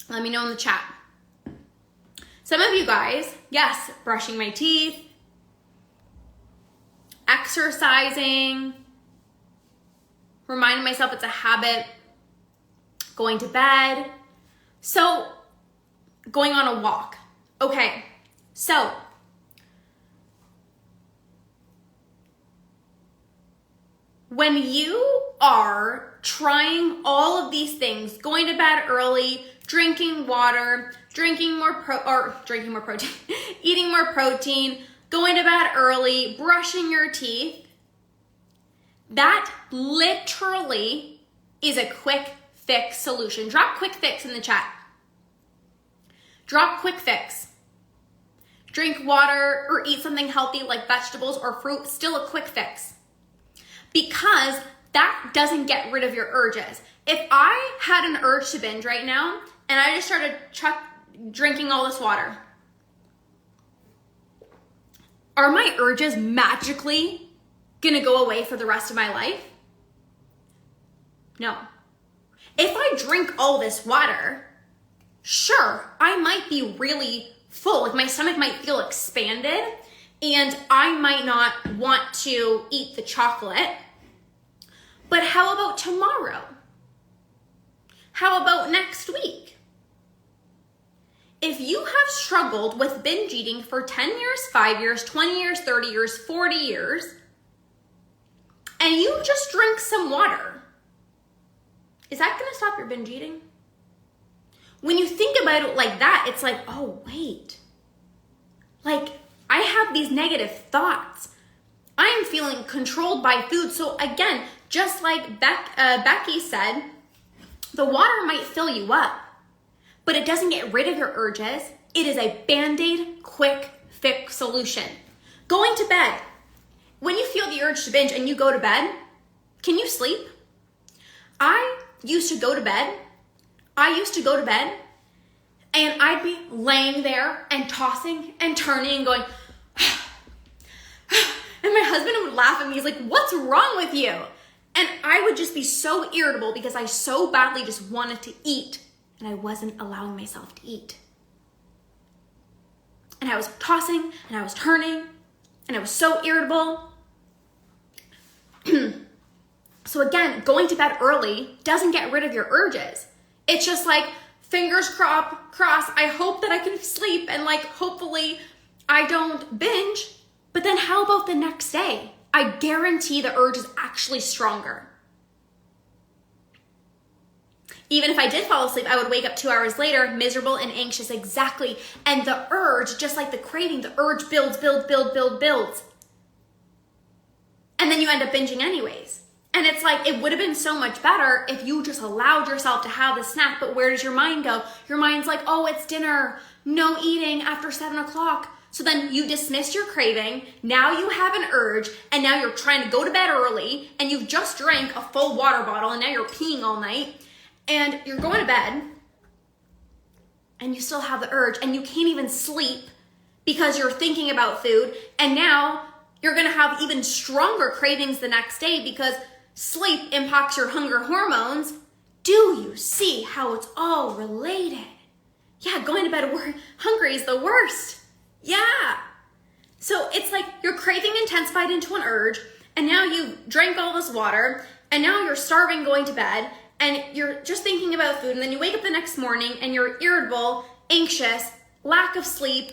Let me know in the chat. Some of you guys, yes, brushing my teeth, exercising, reminding myself it's a habit, going to bed. So, going on a walk. Okay, so when you are trying all of these things, going to bed early, drinking water, eating more protein, going to bed early, brushing your teeth, that literally is a quick fix solution. Drop quick fix in the chat. Drop quick fix. Drink water or eat something healthy like vegetables or fruit, still a quick fix. Because that doesn't get rid of your urges. If I had an urge to binge right now and I just started drinking all this water, are my urges magically gonna go away for the rest of my life? No. If I drink all this water, sure, I might be really full. Like my stomach might feel expanded and I might not want to eat the chocolate. But how about tomorrow? How about next week? If you have struggled with binge eating for 10 years, 5 years, 20 years, 30 years, 40 years, and you just drink some water, is that gonna stop your binge eating? When you think about it like that, it's like, oh, wait. Like, I have these negative thoughts. I am feeling controlled by food. So again, just like Becky said, the water might fill you up, but it doesn't get rid of your urges. It is a Band-Aid quick fix solution. Going to bed. When you feel the urge to binge and you go to bed, can you sleep? I used to go to bed and I'd be laying there and tossing and turning and going, and my husband would laugh at me. He's like, what's wrong with you? And I would just be so irritable because I so badly just wanted to eat and I wasn't allowing myself to eat. And I was tossing and I was turning and I was so irritable. So again, going to bed early doesn't get rid of your urges. It's just like, fingers crossed, I hope that I can sleep and like, hopefully I don't binge. But then how about the next day? I guarantee the urge is actually stronger. Even if I did fall asleep, I would wake up 2 hours later, miserable and anxious, exactly. And the urge, just like the craving, the urge builds. And then you end up binging anyways. And it's like, it would have been so much better if you just allowed yourself to have the snack, but where does your mind go? Your mind's like, oh, it's dinner, no eating after 7 o'clock. So then you dismiss your craving, now you have an urge, and now you're trying to go to bed early, and you've just drank a full water bottle, and now you're peeing all night, and you're going to bed, and you still have the urge, and you can't even sleep because you're thinking about food, and now you're gonna have even stronger cravings the next day because sleep impacts your hunger hormones. Do you see how it's all related? Yeah, going to bed hungry is the worst. Yeah. So it's like your craving intensified into an urge, and now you drank all this water, and now you're starving going to bed, and you're just thinking about food, and then you wake up the next morning and you're irritable, anxious, lack of sleep,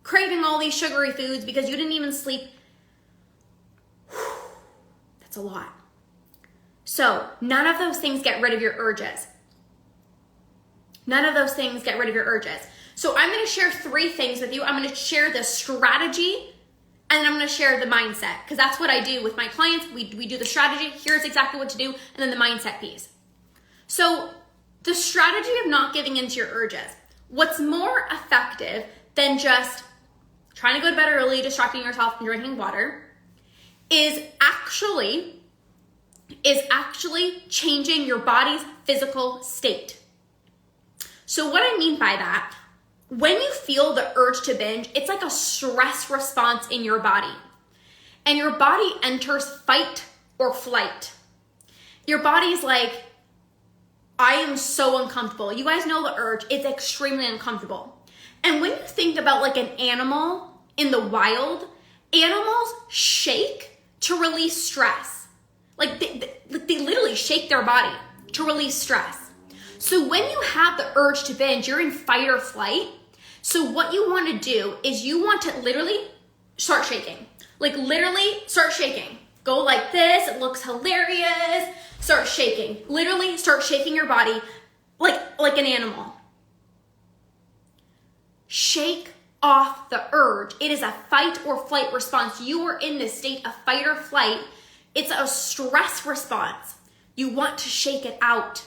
craving all these sugary foods because you didn't even sleep. That's a lot. So none of those things get rid of your urges. None of those things get rid of your urges. So I'm going to share 3 things with you. I'm going to share the strategy, and then I'm going to share the mindset, because that's what I do with my clients. We do the strategy. Here's exactly what to do, and then the mindset piece. So the strategy of not giving into your urges. What's more effective than just trying to go to bed early, distracting yourself, and drinking water is actually changing your body's physical state. So what I mean by that, when you feel the urge to binge, it's like a stress response in your body. And your body enters fight or flight. Your body's like, I am so uncomfortable. You guys know the urge. It's extremely uncomfortable. And when you think about like an animal in the wild, animals shake to release stress. Like they literally shake their body to release stress. So when you have the urge to binge, you're in fight or flight. So what you want to do is you want to literally start shaking. Like literally start shaking. Go like this. It looks hilarious. Start shaking. Literally start shaking your body like an animal. Shake off the urge. It is a fight or flight response. You are in this state of fight or flight. It's a stress response. You want to shake it out.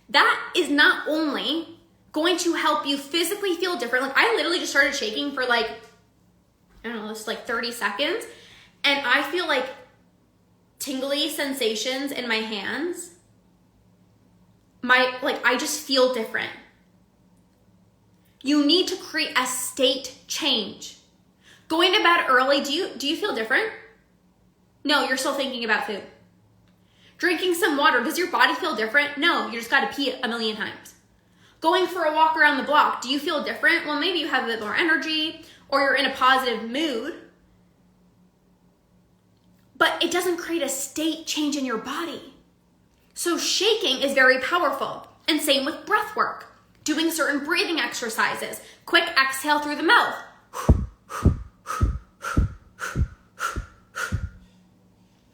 That is not only going to help you physically feel different. Like I literally just started shaking for like, I don't know, it's like 30 seconds. And I feel like tingly sensations in my hands. I just feel different. You need to create a state change. Going to bed early, do you feel different? No, you're still thinking about food. Drinking some water, does your body feel different? No, you just got to pee a million times. Going for a walk around the block, do you feel different? Well, maybe you have a bit more energy or you're in a positive mood, but it doesn't create a state change in your body. So shaking is very powerful, and same with breath work. Doing certain breathing exercises, quick exhale through the mouth.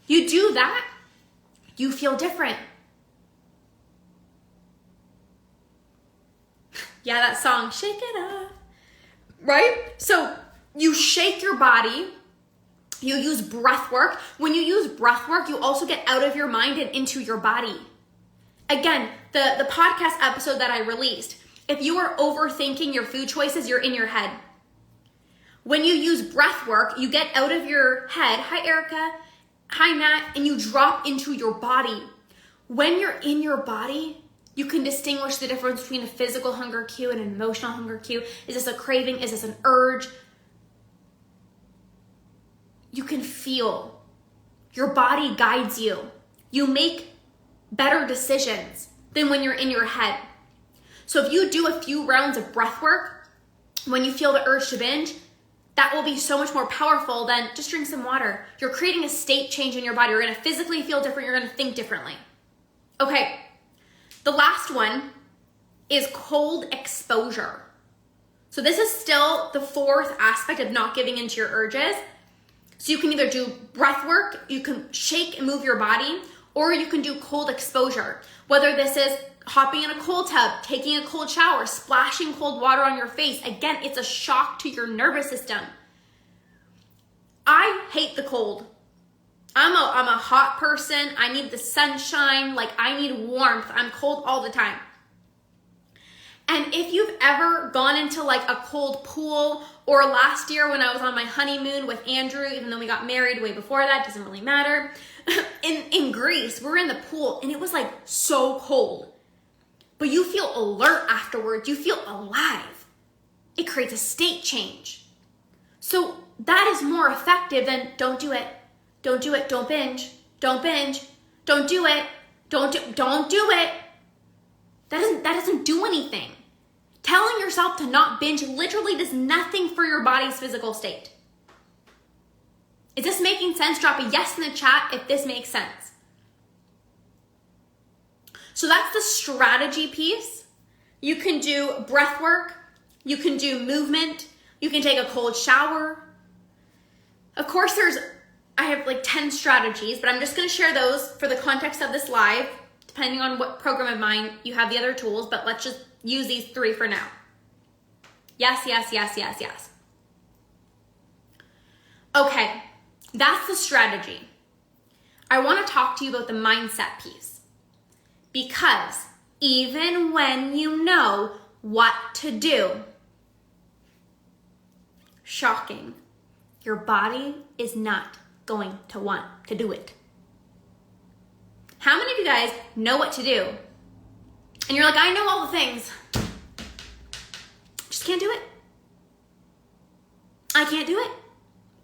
You do that, you feel different. Yeah, that song, Shake It Off, right? So you shake your body, you use breath work. When you use breath work, you also get out of your mind and into your body. Again, the podcast episode that I released, if you are overthinking your food choices, you're in your head. When you use breath work, you get out of your head, hi Erica, hi Nat, and you drop into your body. When you're in your body, you can distinguish the difference between a physical hunger cue and an emotional hunger cue. Is this a craving? Is this an urge? You can feel. Your body guides you. You make better decisions than when you're in your head. So if you do a few rounds of breath work, when you feel the urge to binge, that will be so much more powerful than just drink some water. You're creating a state change in your body. You're going to physically feel different. You're going to think differently. Okay. The last one is cold exposure. So this is still the 4th aspect of not giving into your urges. So you can either do breath work, you can shake and move your body, Or you can do cold exposure, whether this is hopping in a cold tub, taking a cold shower, splashing cold water on your face. Again, it's a shock to your nervous system. I hate the cold. I'm a hot person. I need the sunshine. Like, I need warmth. I'm cold all the time. And if you've ever gone into like a cold pool, or last year when I was on my honeymoon with Andrew, even though we got married way before that, doesn't really matter. In Greece, we're in the pool and it was like so cold. But you feel alert afterwards. You feel alive. It creates a state change. So that is more effective than don't do it. Don't do it. Don't binge. Don't binge. Don't do it. Don't do it. That doesn't do anything. Telling yourself to not binge literally does nothing for your body's physical state. Is this making sense? Drop a yes in the chat if this makes sense. So that's the strategy piece. You can do breath work. You can do movement. You can take a cold shower. Of course, I have like 10 strategies, but I'm just going to share those for the context of this live. Depending on what program of mine you have the other tools, but let's just use these 3 for now. Yes, yes, yes, yes, yes. Okay, that's the strategy. I want to talk to you about the mindset piece. Because even when you know what to do, shocking, your body is not going to want to do it. How many of you guys know what to do? And you're like, I know all the things. Just can't do it. I can't do it.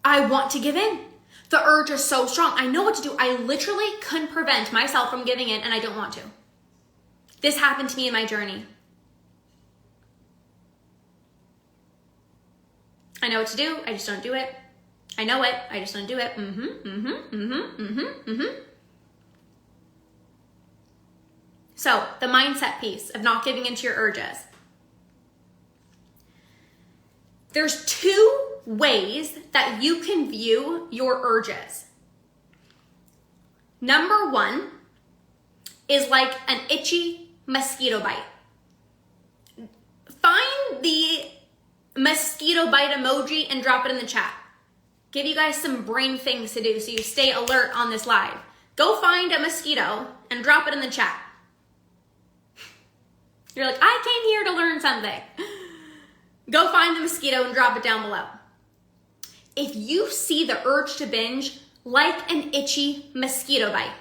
I want to give in. The urge is so strong. I know what to do. I literally couldn't prevent myself from giving in, and I don't want to. This happened to me in my journey. I know what to do. I just don't do it. I know it. I just don't do it. So the mindset piece of not giving into your urges. There's 2 ways that you can view your urges. Number 1 is like an itchy mosquito bite. Find the mosquito bite emoji and drop it in the chat. Give you guys some brain things to do so you stay alert on this live. Go find a mosquito and drop it in the chat. You're like, I came here to learn something. Go find the mosquito and drop it down below. If you see the urge to binge like an itchy mosquito bite,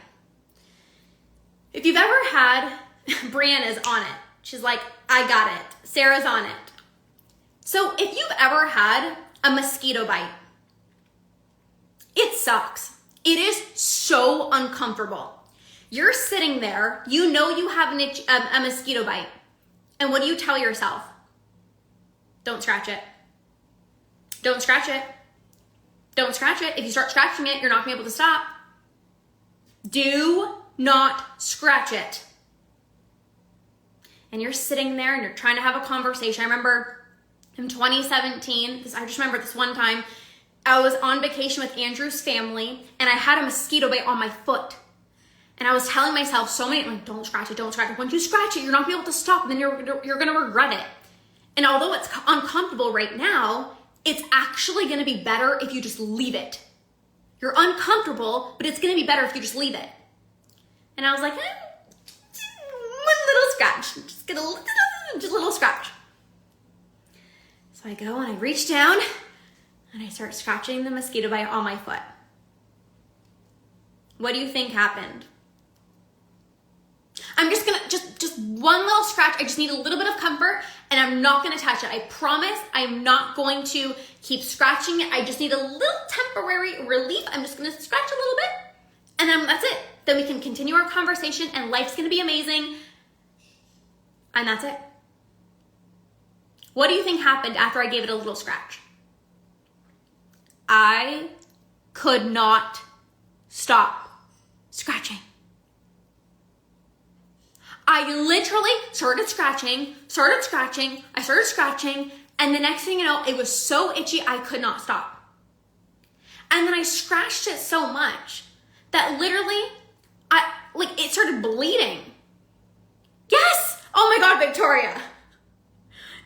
if you've ever had, Brianna's on it. She's like, I got it. Sarah's on it. So if you've ever had a mosquito bite, it sucks. It is so uncomfortable. You're sitting there, you know you have a mosquito bite. And what do you tell yourself? Don't scratch it. Don't scratch it. Don't scratch it. If you start scratching it, you're not going to be able to stop. Do not scratch it. And you're sitting there and you're trying to have a conversation. I remember in 2017, because I just remember this one time, I was on vacation with Andrew's family and I had a mosquito bite on my foot. And I was telling myself so many, like, don't scratch it, don't scratch it. Once you scratch it, you're not going to be able to stop, and then you're going to regret it. And although it's uncomfortable right now, it's actually going to be better if you just leave it. You're uncomfortable, but it's going to be better if you just leave it. And I was like, one little scratch. Just get just a little scratch. So I go and I reach down and I start scratching the mosquito bite on my foot. What do you think happened? I'm just gonna, just one little scratch. I just need a little bit of comfort and I'm not gonna touch it. I promise I'm not going to keep scratching it. I just need a little temporary relief. I'm just gonna scratch a little bit and then that's it. Then we can continue our conversation and life's gonna be amazing. And that's it. What do you think happened after I gave it a little scratch? I could not stop scratching. I literally started scratching, and the next thing you know, it was so itchy, I could not stop. And then I scratched it so much that literally, it started bleeding. Yes! Oh my God, Victoria.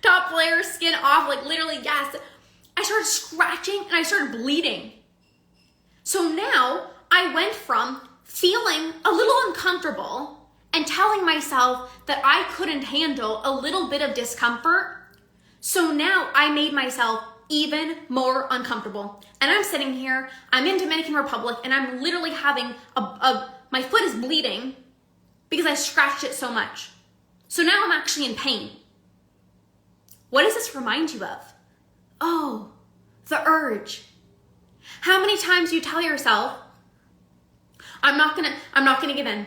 Top layer, skin off, literally, yes. I started scratching and I started bleeding. So now I went from feeling a little uncomfortable and telling myself that I couldn't handle a little bit of discomfort. So now I made myself even more uncomfortable. And I'm sitting here, I'm in Dominican Republic, and I'm literally having my foot is bleeding because I scratched it so much. So now I'm actually in pain. What does this remind you of? Oh, the urge. How many times do you tell yourself, I'm not gonna give in.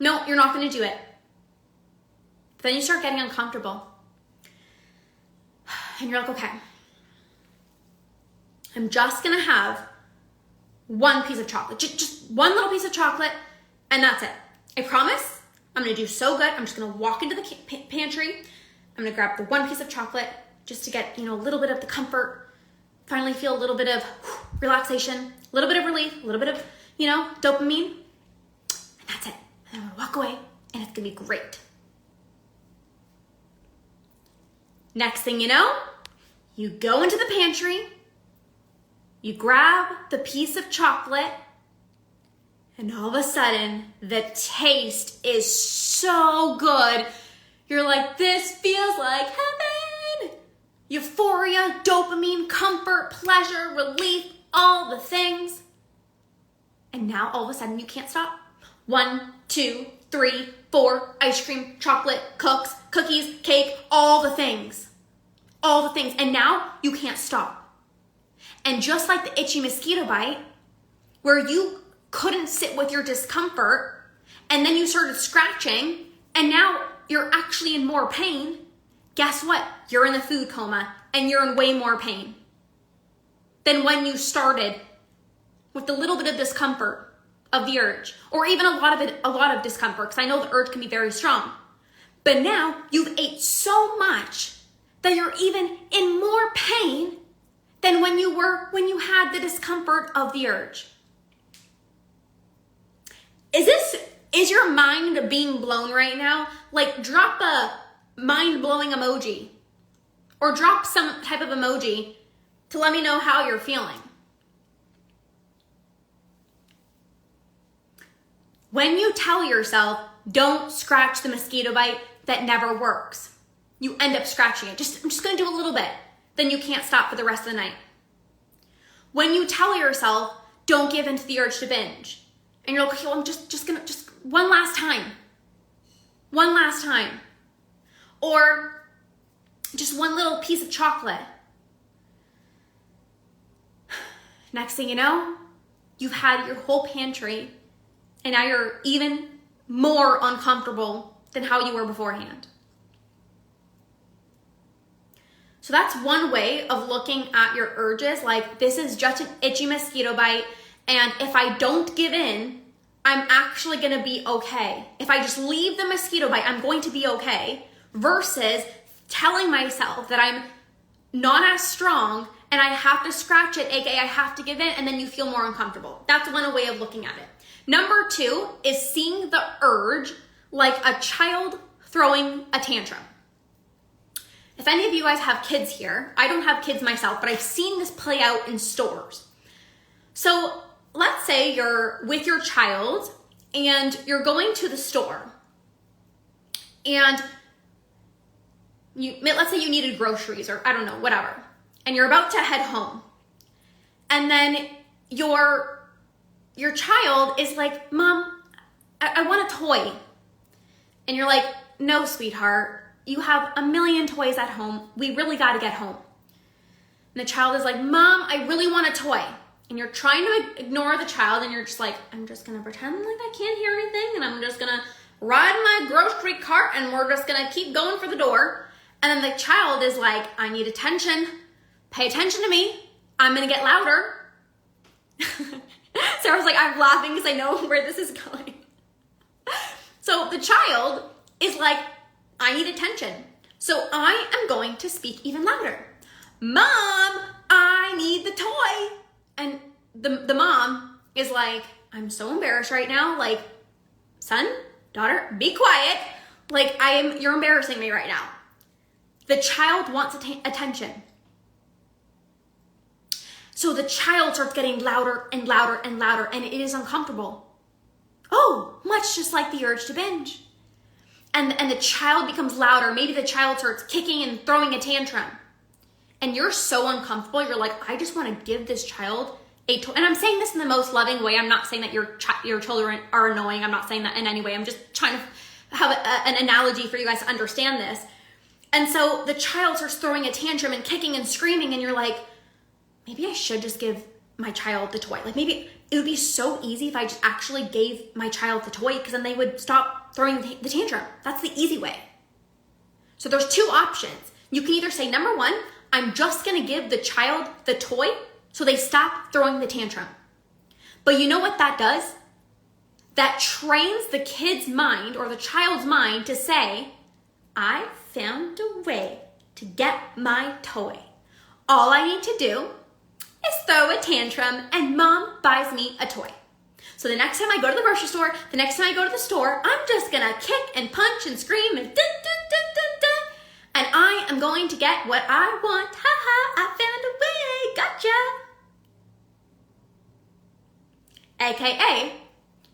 No, you're not gonna do it. But then you start getting uncomfortable. And you're like, okay, I'm just gonna have one piece of chocolate, just one little piece of chocolate, and that's it. I promise I'm gonna do so good. I'm just gonna walk into the pantry. I'm gonna grab the one piece of chocolate just to get, a little bit of the comfort, finally feel a little bit of relaxation, a little bit of relief, a little bit of, dopamine, and that's it. And I'm gonna walk away and it's gonna be great. Next thing you know, you go into the pantry, you grab the piece of chocolate, and all of a sudden, the taste is so good. You're like, this feels like heaven. Euphoria, dopamine, comfort, pleasure, relief, all the things. And now all of a sudden you can't stop. 1, 2, 3, 4, ice cream, chocolate, cookies, cake, all the things. All the things. And now you can't stop. And just like the itchy mosquito bite, where you couldn't sit with your discomfort, and then you started scratching, and now you're actually in more pain, guess what? You're in the food coma, and you're in way more pain than when you started with a little bit of discomfort of the urge, or even a lot of discomfort, because I know the urge can be very strong. But now you've ate so much that you're even in more pain than when you had the discomfort of the urge. Is your mind being blown right now? Drop a mind-blowing emoji, or drop some type of emoji to let me know how you're feeling. When you tell yourself, don't scratch the mosquito bite, that never works. You end up scratching it. I'm just gonna do a little bit. Then you can't stop for the rest of the night. When you tell yourself, don't give in to the urge to binge, and you're like, okay, well, I'm just gonna one last time. One last time. Or just one little piece of chocolate. Next thing you know, you've had your whole pantry, and now you're even more uncomfortable than how you were beforehand. So that's one way of looking at your urges. This is just an itchy mosquito bite, and if I don't give in, I'm actually gonna be okay. If I just leave the mosquito bite, I'm going to be okay, versus telling myself that I'm not as strong and I have to scratch it, aka I have to give in, and then you feel more uncomfortable. That's one way of looking at it. Number 2 is seeing the urge like a child throwing a tantrum. If any of you guys have kids here, I don't have kids myself, but I've seen this play out in stores. So let's say you're with your child and you're going to the store, and let's say you needed groceries, or I don't know, whatever, and you're about to head home, and then your child is like, Mom, I want a toy. And you're like, no, sweetheart, you have a million toys at home. We really got to get home. And the child is like, Mom, I really want a toy. And you're trying to ignore the child, and you're just like, I'm just going to pretend like I can't hear anything, and I'm just going to ride my grocery cart, and we're just going to keep going for the door. And then the child is like, I need attention. Pay attention to me. I'm going to get louder. Sarah's like, I'm laughing because I know where this is going. So the child is like, I need attention. So I am going to speak even louder. Mom, I need the toy. And the mom is like, I'm so embarrassed right now. son, daughter, be quiet. Like, you're embarrassing me right now. The child wants attention. So the child starts getting louder and louder and louder, and it is uncomfortable. Oh, much just like the urge to binge. And the child becomes louder. Maybe the child starts kicking and throwing a tantrum. And you're so uncomfortable. You're like, I just want to give this child a toy. And I'm saying this in the most loving way. I'm not saying that your children are annoying. I'm not saying that in any way. I'm just trying to have an analogy for you guys to understand this. And so the child starts throwing a tantrum and kicking and screaming, and you're like, maybe I should just give my child the toy. Like, maybe it would be so easy if I just actually gave my child the toy, because then they would stop throwing the tantrum. That's the easy way. So there's two options. You can either say, number one, I'm just going to give the child the toy so they stop throwing the tantrum. But you know what that does? That trains the kid's mind or the child's mind to say, I found a way to get my toy. All I need to do is throw a tantrum and mom buys me a toy. So the next time I go to the grocery store, the next time I go to the store, I'm just gonna kick and punch and scream and dun, dun, dun, dun, dun, and I am going to get what I want. Ha ha, I found a way, gotcha. AKA,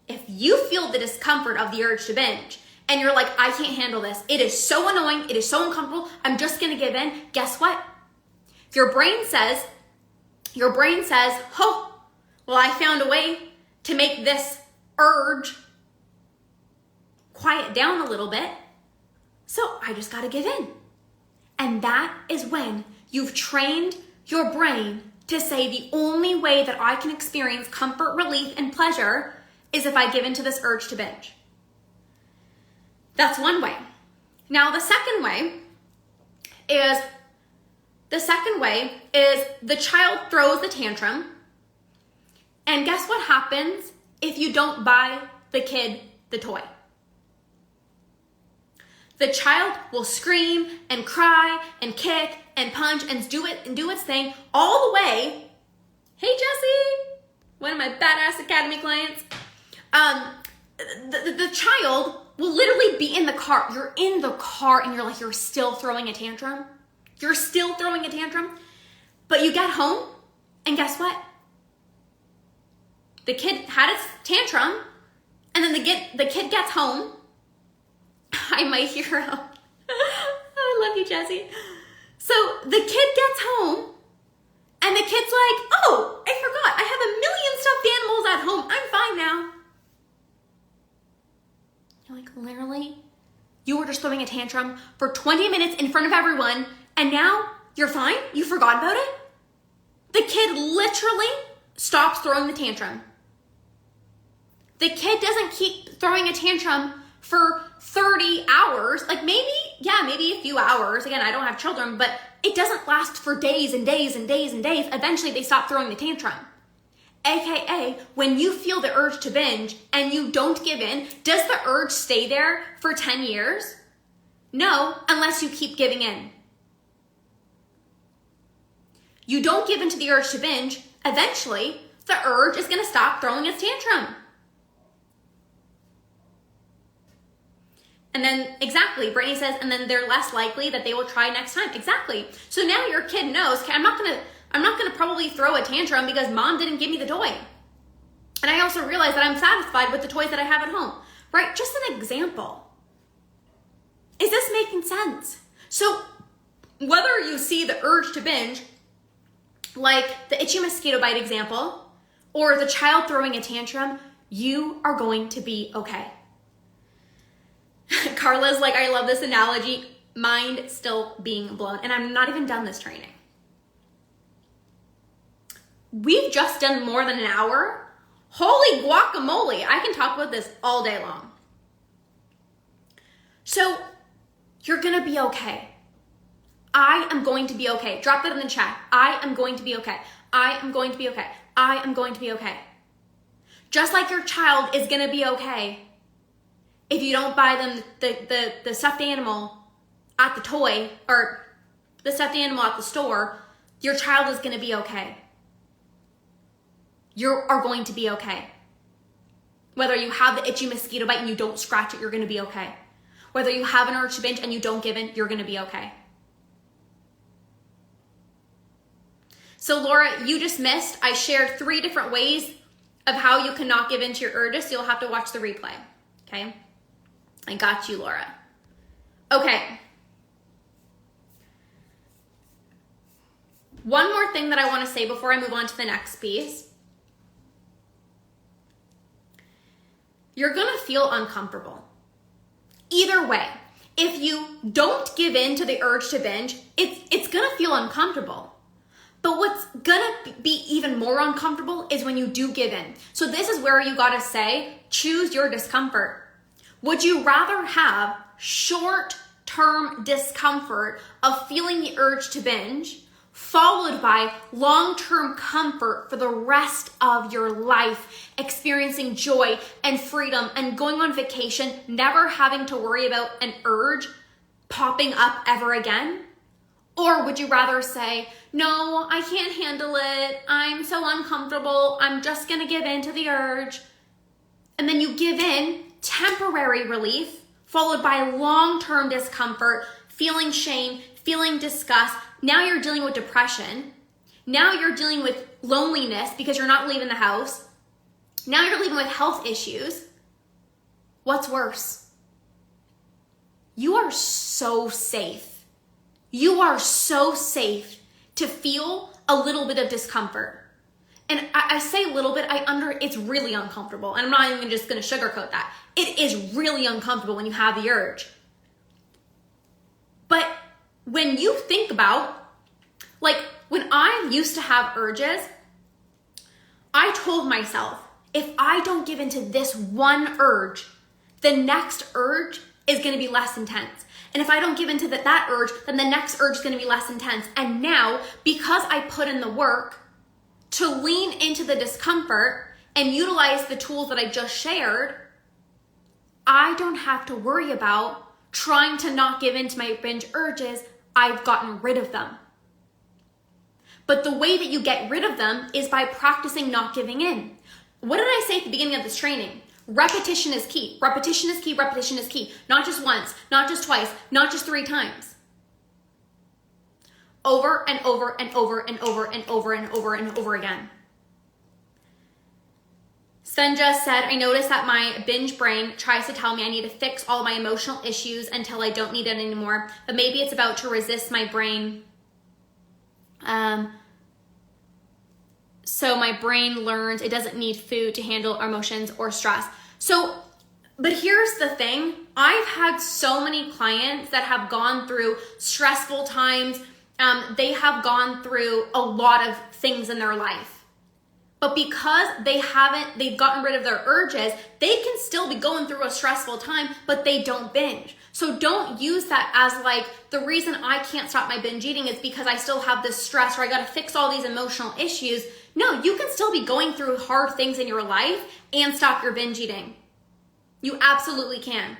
if you feel the discomfort of the urge to binge, and you're like, I can't handle this. It is so annoying. It is so uncomfortable. I'm just gonna give in. Guess what? Your brain says, oh, well, I found a way to make this urge quiet down a little bit. So I just gotta give in. And that is when you've trained your brain to say the only way that I can experience comfort, relief, and pleasure is if I give in to this urge to binge. That's one way. Now, the second way is the child throws the tantrum, and guess what happens if you don't buy the kid the toy? The child will scream and cry and kick and punch and do its thing all the way. Hey, Jessie, one of my badass Academy clients. The child will literally be in the car. You're in the car and you're still throwing a tantrum. You're still throwing a tantrum. But you get home and guess what? The kid had its tantrum, and then the kid gets home. Hi, my hero. I love you, Jessie. So the kid gets home, and the kid's like, oh, I forgot. I have a million stuffed animals at home. I'm fine now. You're like, literally? You were just throwing a tantrum for 20 minutes in front of everyone, and now you're fine? You forgot about it? The kid literally stops throwing the tantrum. The kid doesn't keep throwing a tantrum for 30 hours. Like maybe a few hours. Again, I don't have children, but it doesn't last for days and days and days and days. Eventually they stop throwing the tantrum. AKA, when you feel the urge to binge and you don't give in, does the urge stay there for 10 years? No, unless you keep giving in. You don't give in to the urge to binge, eventually the urge is gonna stop throwing its tantrum. And then, exactly, Brittany says, and then they're less likely that they will try next time. Exactly. So now your kid knows, okay, I'm not gonna probably throw a tantrum because mom didn't give me the toy. And I also realize that I'm satisfied with the toys that I have at home, right? Just an example. Is this making sense? So whether you see the urge to binge, like the itchy mosquito bite example, or the child throwing a tantrum, you are going to be okay. Carla's like, I love this analogy, mind still being blown. And I'm not even done this training. We've just done more than an hour. Holy guacamole. I can talk about this all day long. So you're going to be okay. I am going to be okay. Drop that in the chat. I am going to be okay. I am going to be okay. I am going to be okay. Just like your child is going to be okay if you don't buy them the stuffed animal at the toy or the stuffed animal at the store, your child is going to be okay. You are going to be okay. Whether you have the itchy mosquito bite and you don't scratch it, you're going to be okay. Whether you have an urge to binge and you don't give in, you're going to be okay. So Laura, you just missed, I shared 3 different ways of how you cannot give in to your urges, so you'll have to watch the replay, okay? I got you, Laura. Okay. One more thing that I want to say before I move on to the next piece. You're going to feel uncomfortable. Either way, if you don't give in to the urge to binge, it's going to feel uncomfortable. But what's gonna be even more uncomfortable is when you do give in. So this is where you gotta say, choose your discomfort. Would you rather have short-term discomfort of feeling the urge to binge, followed by long-term comfort for the rest of your life, experiencing joy and freedom and going on vacation, never having to worry about an urge popping up ever again? Or would you rather say, no, I can't handle it. I'm so uncomfortable. I'm just going to give in to the urge. And then you give in, temporary relief, followed by long-term discomfort, feeling shame, feeling disgust. Now you're dealing with depression. Now you're dealing with loneliness because you're not leaving the house. Now you're living with health issues. What's worse? You are so safe. You are so safe to feel a little bit of discomfort. And I say a little bit, it's really uncomfortable. And I'm not even just gonna sugarcoat that. It is really uncomfortable when you have the urge. But when you think about, like when I used to have urges, I told myself, if I don't give into this one urge, the next urge is gonna be less intense. And if I don't give into that urge, then the next urge is going to be less intense. And now, because I put in the work to lean into the discomfort and utilize the tools that I just shared, I don't have to worry about trying to not give into my binge urges. I've gotten rid of them. But the way that you get rid of them is by practicing not giving in. What did I say at the beginning of this training? Repetition is key. Repetition is key. Repetition is key. Not just once, not just twice, not just 3 times. Over and over and over and over and over and over and over again. Senja said, I noticed that my binge brain tries to tell me I need to fix all my emotional issues until I don't need it anymore. But maybe it's about to resist my brain. So my brain learns it doesn't need food to handle our emotions or stress. So, but here's the thing. I've had so many clients that have gone through stressful times. They have gone through a lot of things in their life. But because they've gotten rid of their urges, they can still be going through a stressful time, but they don't binge. So don't use that as like, the reason I can't stop my binge eating is because I still have this stress or I got to fix all these emotional issues. No, you can still be going through hard things in your life and stop your binge eating. You absolutely can.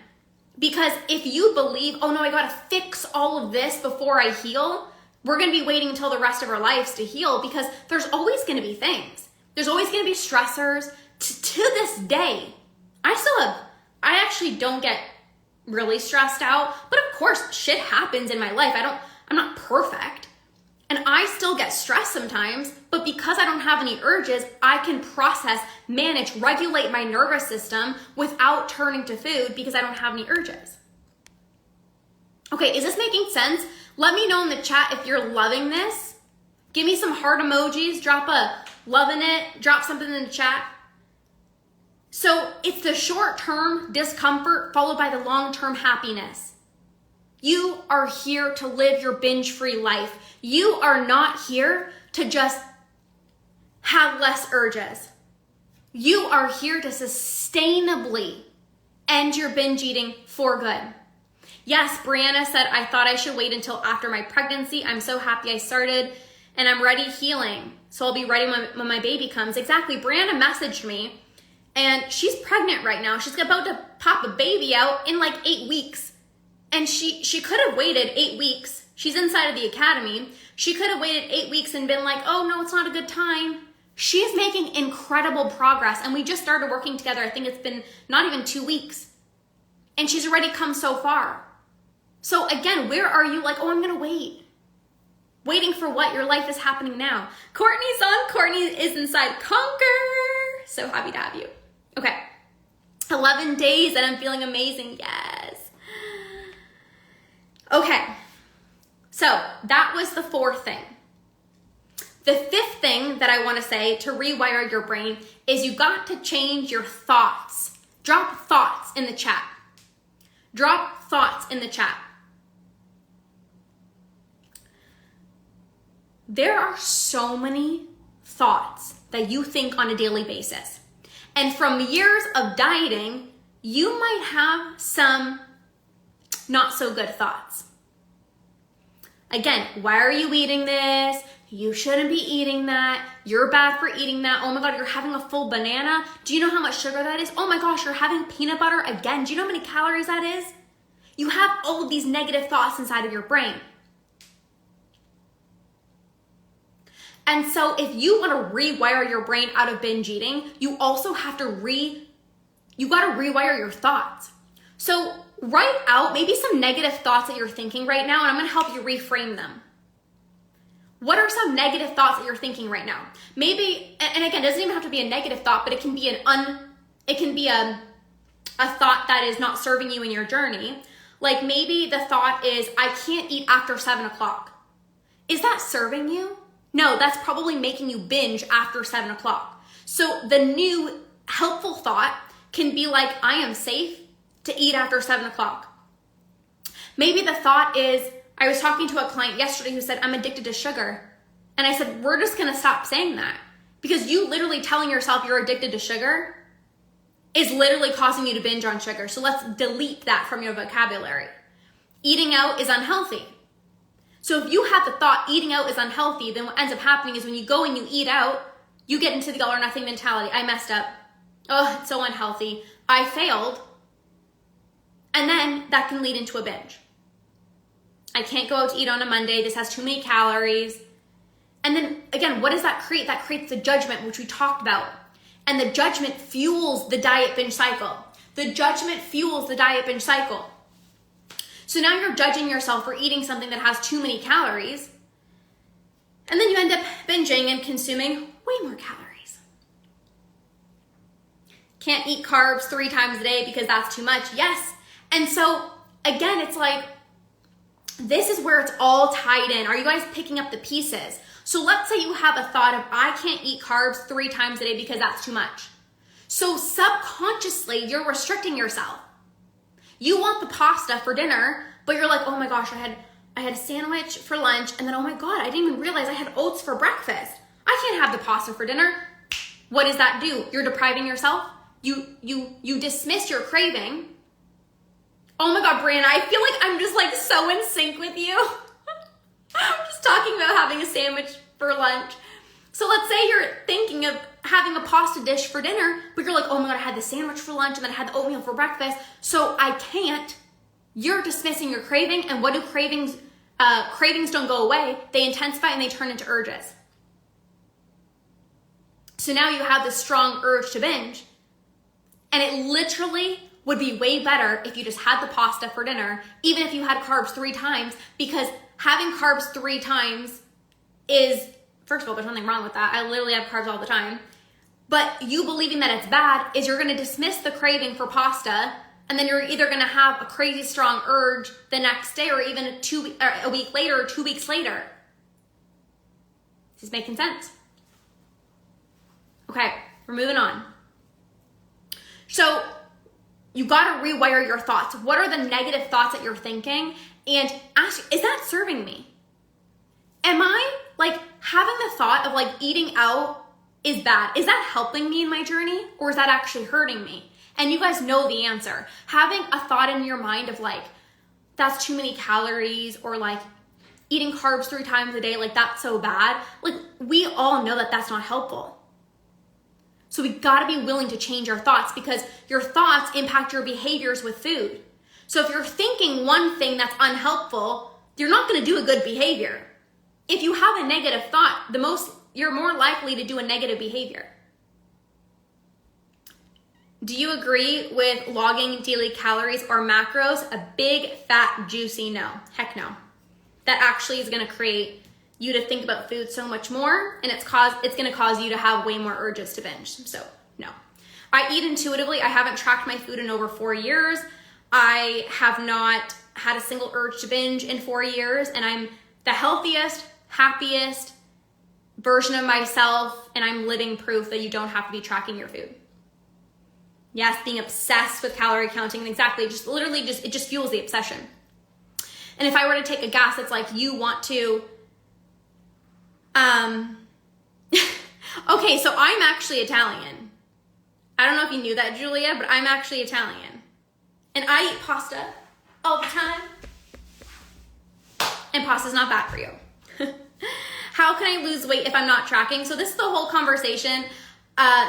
Because if you believe, oh no, I got to fix all of this before I heal, we're going to be waiting until the rest of our lives to heal because there's always going to be things. There's always going to be stressors. To this day, I actually don't get really stressed out, but of course shit happens in my life. I'm not perfect. And I still get stressed sometimes, but because I don't have any urges, I can process, manage, regulate my nervous system without turning to food because I don't have any urges. Okay, is this making sense? Let me know in the chat if you're loving this. Give me some heart emojis, drop a loving it, drop something in the chat. So it's the short-term discomfort followed by the long-term happiness. You are here to live your binge-free life. You are not here to just have less urges. You are here to sustainably end your binge eating for good. Yes, Brianna said, I thought I should wait until after my pregnancy. I'm so happy I started and I'm ready healing. So I'll be ready when my baby comes. Exactly. Brianna messaged me and she's pregnant right now. She's about to pop a baby out in like 8 weeks. And she could have waited 8 weeks. She's inside of the academy. She could have waited 8 weeks and been like, oh no, it's not a good time. She is making incredible progress, and we just started working together. I think it's been not even 2 weeks, and she's already come so far. So again, where are you like, oh, I'm gonna wait? Waiting for what? Your life is happening now. Courtney's on. Courtney is inside Conquer. So happy to have you. Okay. 11 days and I'm feeling amazing. Yes. Okay. So that was the 4th thing. The 5th thing that I want to say to rewire your brain is you got to change your thoughts. Drop thoughts in the chat. Drop thoughts in the chat. There are so many thoughts that you think on a daily basis. And from years of dieting, you might have some not so good thoughts. Again, why are you eating this? You shouldn't be eating that. You're bad for eating that. Oh my God, you're having a full banana. Do you know how much sugar that is? Oh my gosh, you're having peanut butter again. Do you know how many calories that is? You have all of these negative thoughts inside of your brain. And so if you want to rewire your brain out of binge eating, you also have to you got to rewire your thoughts. So write out maybe some negative thoughts that you're thinking right now, and I'm going to help you reframe them. What are some negative thoughts that you're thinking right now? Maybe, and again, it doesn't even have to be a negative thought, but it can be a thought that is not serving you in your journey. Like maybe the thought is, I can't eat after 7 o'clock. Is that serving you? No, that's probably making you binge after 7 o'clock. So the new helpful thought can be like, I am safe to eat after 7 o'clock. Maybe the thought is, I was talking to a client yesterday who said, I'm addicted to sugar. And I said, we're just gonna stop saying that. Because you literally telling yourself you're addicted to sugar is literally causing you to binge on sugar. So let's delete that from your vocabulary. Eating out is unhealthy. So if you have the thought eating out is unhealthy, then what ends up happening is when you go and you eat out, you get into the all or nothing mentality. I messed up. Oh, it's so unhealthy. I failed. And then that can lead into a binge. I can't go out to eat on a Monday. This has too many calories. And then again, what does that create? That creates the judgment, which we talked about. And the judgment fuels the diet binge cycle. The judgment fuels the diet binge cycle. So now you're judging yourself for eating something that has too many calories. And then you end up binging and consuming way more calories. Can't eat carbs 3 times a day because that's too much. Yes. And so again, it's like, this is where it's all tied in. Are you guys picking up the pieces? So let's say you have a thought of, I can't eat carbs 3 times a day because that's too much. So subconsciously, you're restricting yourself. You want the pasta for dinner, but you're like, oh my gosh, I had a sandwich for lunch, and then oh my God, I didn't even realize I had oats for breakfast. I can't have the pasta for dinner. What does that do? You're depriving yourself. You dismiss your craving. Oh my God, Brianna, I feel like I'm just like so in sync with you. I'm just talking about having a sandwich for lunch. So let's say you're thinking of having a pasta dish for dinner, but you're like, oh my God, I had the sandwich for lunch and then I had the oatmeal for breakfast, so I can't. You're dismissing your craving, and what do cravings? Cravings don't go away. They intensify and they turn into urges. So now you have this strong urge to binge, and it literally would be way better if you just had the pasta for dinner, even if you had carbs 3 times, because having carbs 3 times is, first of all, there's nothing wrong with that. I literally have carbs all the time. But you believing that it's bad is you're going to dismiss the craving for pasta, and then you're either going to have a crazy strong urge the next day, or even a week later or 2 weeks later. This is making sense. Okay, we're moving on. So you got to rewire your thoughts. What are the negative thoughts that you're thinking? And ask, is that serving me? Am I like having the thought of like eating out is bad? Is that helping me in my journey, or is that actually hurting me? And you guys know the answer. Having a thought in your mind of like, that's too many calories, or like eating carbs 3 times a day, like that's so bad. Like we all know that that's not helpful. So we gotta be willing to change our thoughts, because your thoughts impact your behaviors with food. So if you're thinking one thing that's unhelpful, you're not gonna do a good behavior. If you have a negative thought, the most you're more likely to do a negative behavior. Do you agree with logging daily calories or macros? A big, fat, juicy no. Heck no. That actually is going to create you to think about food so much more, and it's going to cause you to have way more urges to binge. So no. I eat intuitively. I haven't tracked my food in over 4 years. I have not had a single urge to binge in 4 years, and I'm the healthiest, happiest version of myself, and I'm living proof that you don't have to be tracking your food. Yes, being obsessed with calorie counting, exactly, it just fuels the obsession. And if I were to take a guess, it's like you want to, okay, so I'm actually Italian. I don't know if you knew that, Julia, but I'm actually Italian. And I eat pasta all the time. And pasta's not bad for you. How can I lose weight if I'm not tracking? So this is the whole conversation.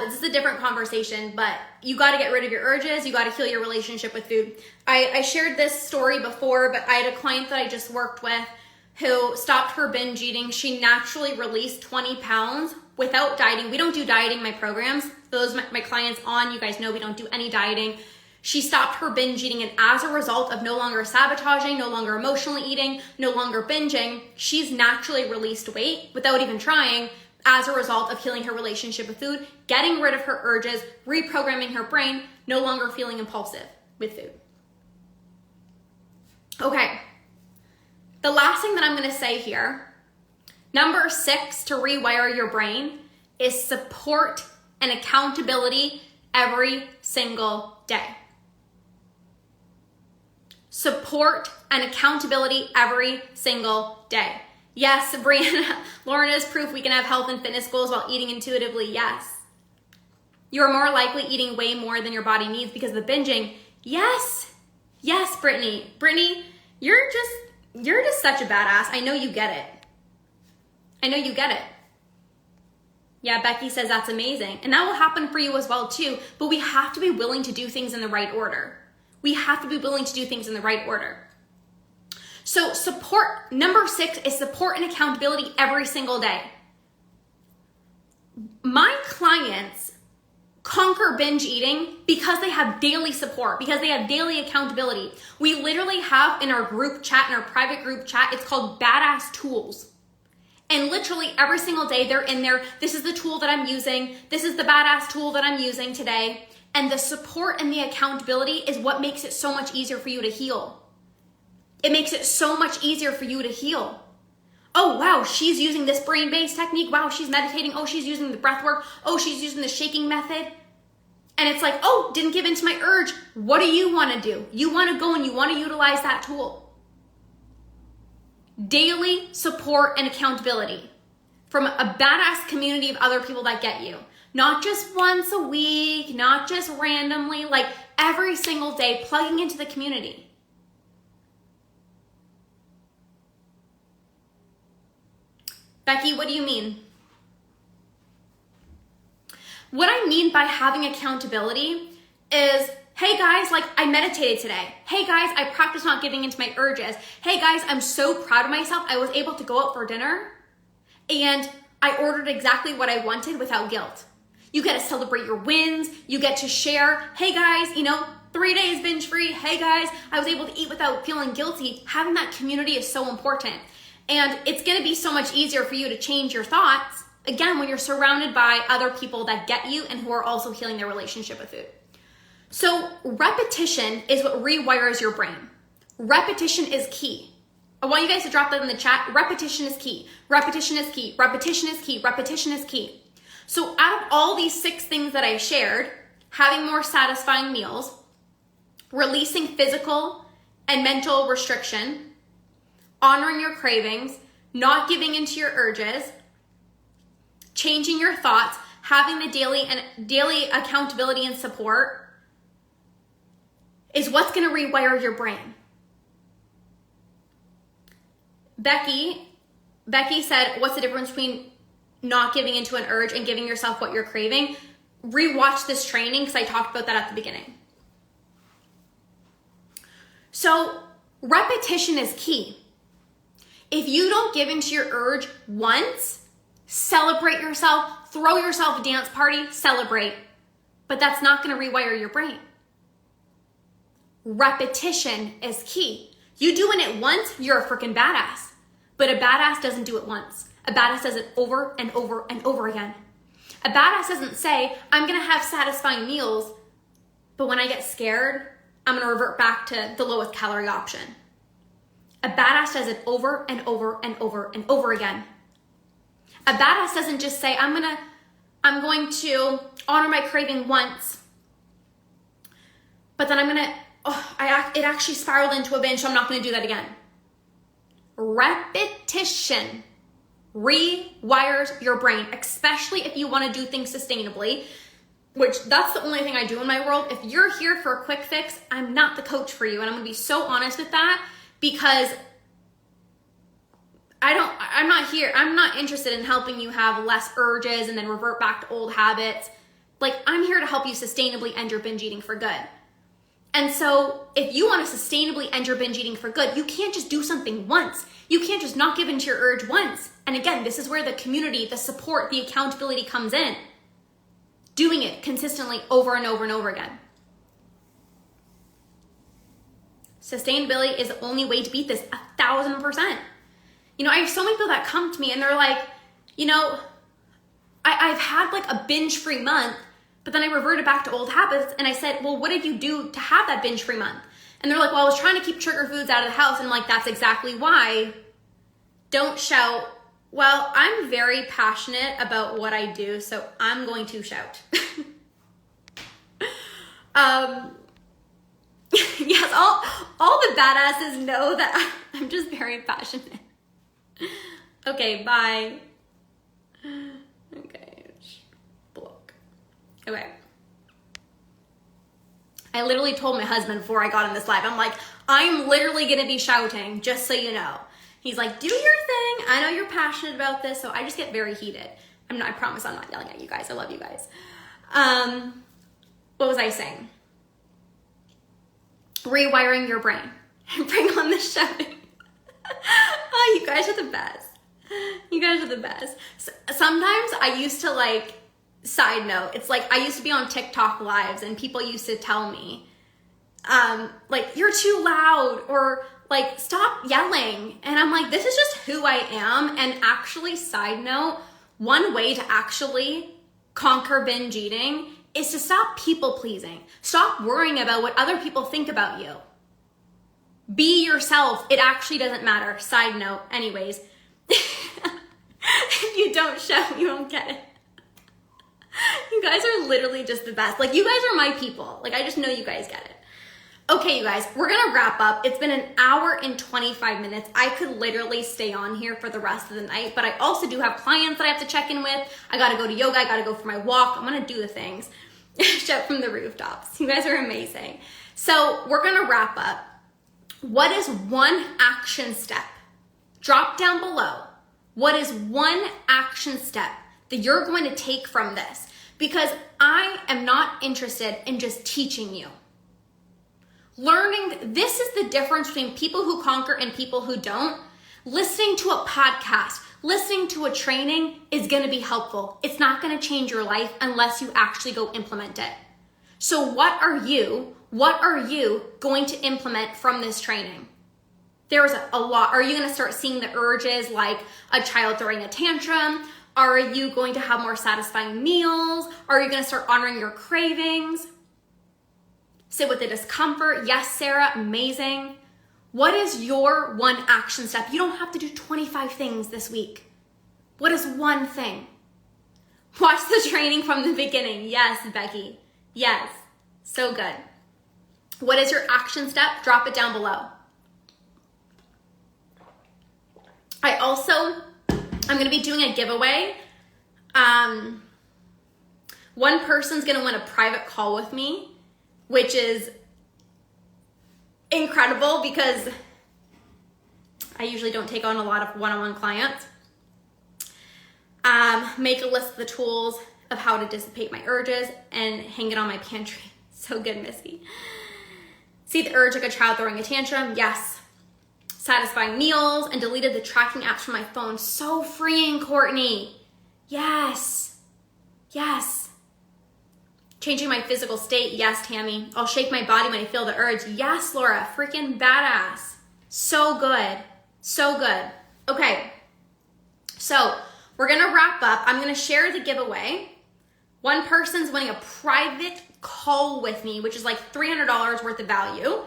This is a different conversation, but you got to get rid of your urges. You got to heal your relationship with food. I shared this story before, but I had a client that I just worked with who stopped her binge eating. She naturally released 20 pounds without dieting. We don't do dieting in my programs. Those my clients on, you guys know we don't do any dieting. She stopped her binge eating, and as a result of no longer sabotaging, no longer emotionally eating, no longer binging, she's naturally released weight without even trying as a result of healing her relationship with food, getting rid of her urges, reprogramming her brain, no longer feeling impulsive with food. Okay, the last thing that I'm gonna say here, number 6 to rewire your brain is support and accountability every single day. Support and accountability every single day. Yes, Brianna, Lorna is proof we can have health and fitness goals while eating intuitively. Yes. You're more likely eating way more than your body needs because of the binging. Yes. Yes, Brittany. Brittany, you're just such a badass. I know you get it. I know you get it. Yeah, Becky says that's amazing. And that will happen for you as well too, but we have to be willing to do things in the right order. We have to be willing to do things in the right order. So support, number 6 is support and accountability every single day. My clients conquer binge eating because they have daily support, because they have daily accountability. We literally have in our group chat, in our private group chat, it's called Badass Tools. And literally every single day they're in there. This is the tool that I'm using. This is the badass tool that I'm using today. And the support and the accountability is what makes it so much easier for you to heal. It makes it so much easier for you to heal. Oh, wow, she's using this brain-based technique. Wow, she's meditating. Oh, she's using the breath work. Oh, she's using the shaking method. And it's like, oh, didn't give in to my urge. What do you want to do? You want to go and you want to utilize that tool. Daily support and accountability from a badass community of other people that get you. Not just once a week, not just randomly, like every single day, plugging into the community. Becky, what do you mean? What I mean by having accountability is, hey guys, like I meditated today. Hey guys, I practiced not giving into my urges. Hey guys, I'm so proud of myself. I was able to go out for dinner and I ordered exactly what I wanted without guilt. You get to celebrate your wins. You get to share, hey guys, 3 days binge free. Hey guys, I was able to eat without feeling guilty. Having that community is so important. And it's going to be so much easier for you to change your thoughts, again, when you're surrounded by other people that get you and who are also healing their relationship with food. So repetition is what rewires your brain. Repetition is key. I want you guys to drop that in the chat. Repetition is key. Repetition is key. Repetition is key. Repetition is key. So out of all these 6 things that I shared, having more satisfying meals, releasing physical and mental restriction, honoring your cravings, not giving into your urges, changing your thoughts, having the daily accountability and support is what's going to rewire your brain. Becky said, what's the difference between not giving into an urge and giving yourself what you're craving? Rewatch this training because I talked about that at the beginning. So repetition is key. If you don't give into your urge once, Celebrate yourself, throw yourself a dance party, celebrate. But that's not gonna rewire your brain. Repetition is key. You doing it once, you're a freaking badass. But a badass doesn't do it once. A badass does it over and over and over again. A badass doesn't say, I'm gonna have satisfying meals, but when I get scared, I'm gonna revert back to the lowest calorie option. A badass does it over and over and over and over again. A badass doesn't just say, I'm going to honor my craving once, but then it actually spiraled into a binge, so I'm not gonna do that again. Repetition rewires your brain, especially if you wanna do things sustainably, which that's the only thing I do in my world. If you're here for a quick fix, I'm not the coach for you. And I'm gonna be so honest with that, because I'm not interested in helping you have less urges and then revert back to old habits. Like, I'm here to help you sustainably end your binge eating for good. And so if you want to sustainably end your binge eating for good, you can't just do something once. You can't just not give into your urge once. And again, this is where the community, the support, the accountability comes in. Doing it consistently over and over and over again. Sustainability is the only way to beat this, 1,000%. You know, I have so many people that come to me and they're like, you know, I've had like a binge-free month, but then I reverted back to old habits. And I said, well, what did you do to have that binge-free month? And they're like, well, I was trying to keep trigger foods out of the house. And I'm like, that's exactly why. Don't shout. Well, I'm very passionate about what I do, so I'm going to shout. Yes, all the badasses know that I'm just very passionate. Okay, bye. Okay, block. Okay. I literally told my husband before I got in this live, I'm like, I'm literally gonna be shouting, just so you know. He's like, do your thing. I know you're passionate about this, so I just get very heated. I promise I'm not yelling at you guys. I love you guys. What was I saying? Rewiring your brain. Bring on the shouting. Oh, you guys are the best. You guys are the best. Sometimes I used to like, side note, it's like I used to be on TikTok lives and people used to tell me, like, you're too loud, or like, stop yelling. And I'm like, this is just who I am. And actually, side note, one way to actually conquer binge eating is to stop people pleasing. Stop worrying about what other people think about you. Be yourself. It actually doesn't matter. Side note, anyways. If you don't show, you won't get it. You guys are literally just the best. Like, you guys are my people. Like, I just know you guys get it. Okay, you guys, we're gonna wrap up. It's been an hour and 25 minutes. I could literally stay on here for the rest of the night, but I also do have clients that I have to check in with. I gotta go to yoga, I gotta go for my walk. I'm gonna do the things. Shout from the rooftops. You guys are amazing. So we're gonna wrap up. What is one action step? Drop down below. What is one action step that you're going to take from this? Because I am not interested in just teaching you. Learning, this is the difference between people who conquer and people who don't. Listening to a podcast, listening to a training is going to be helpful. It's not going to change your life unless you actually go implement it. So what are you going to implement from this training? There's a lot. Are you going to start seeing the urges like a child throwing a tantrum? Are you going to have more satisfying meals? Are you going to start honoring your cravings? Sit with the discomfort. Yes, Sarah, amazing. What is your one action step? You don't have to do 25 things this week. What is one thing? Watch the training from the beginning. Yes, Becky. Yes, so good. What is your action step? Drop it down below. I'm going to be doing a giveaway. One person's going to win a private call with me, which is incredible because I usually don't take on a lot of one-on-one clients. Make a list of the tools of how to dissipate my urges and hang it on my pantry. So good, Missy. See the urge like a child throwing a tantrum? Yes. Satisfying meals and deleted the tracking apps from my phone. So freeing, Courtney. Yes. Yes. Changing my physical state. Yes, Tammy. I'll shake my body when I feel the urge. Yes, Laura. Freaking badass. So good. So good. Okay. So we're going to wrap up. I'm going to share the giveaway. One person's winning a private call with me, which is like $300 worth of value,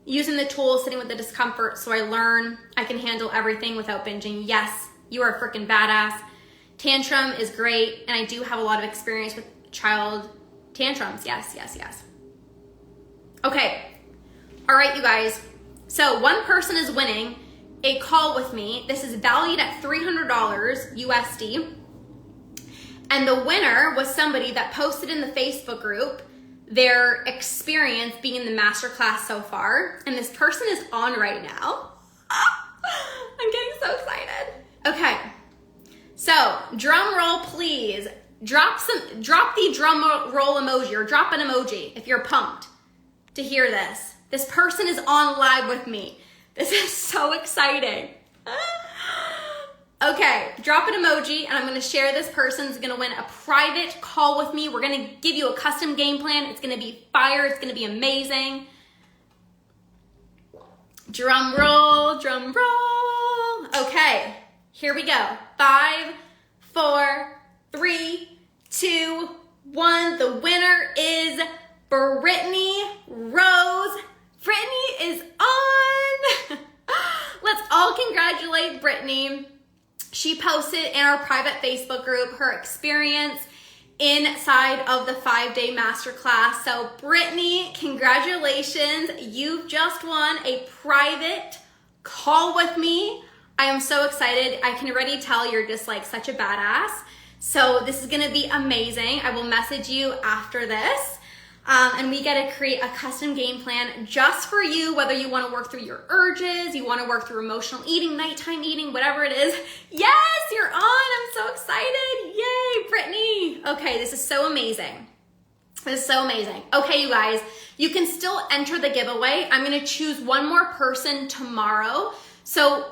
using the tools, sitting with the discomfort, so I learn I can handle everything without binging. Yes, you are a freaking badass. Tantrum is great, and I do have a lot of experience with child tantrums. Yes, yes, yes. Okay. All right, you guys. So one person is winning a call with me. This is valued at $300 USD. And the winner was somebody that posted in the Facebook group their experience being in the masterclass so far. And this person is on right now. I'm getting so excited. Okay. So drum roll, please. Drop the drum roll emoji, or drop an emoji if you're pumped to hear this. This person is on live with me. This is so exciting. Okay, drop an emoji, and I'm going to share this person's going to win a private call with me. We're going to give you a custom game plan. It's going to be fire. It's going to be amazing. Drum roll, drum roll. Okay, here we go. 5, 4, 3, 2, 1. The winner is Brittany Rose. Brittany is on. Let's all congratulate Brittany. She posted in our private Facebook group her experience inside of the 5-day masterclass. So Brittany, congratulations. You've just won a private call with me. I am so excited. I can already tell you're just like such a badass. So this is gonna be amazing. I will message you after this. And we get to create a custom game plan just for you, whether you want to work through your urges, you want to work through emotional eating, nighttime eating, whatever it is. Yes, you're on. I'm so excited. Yay, Brittany. Okay, this is so amazing. This is so amazing. Okay, you guys, you can still enter the giveaway. I'm going to choose one more person tomorrow. So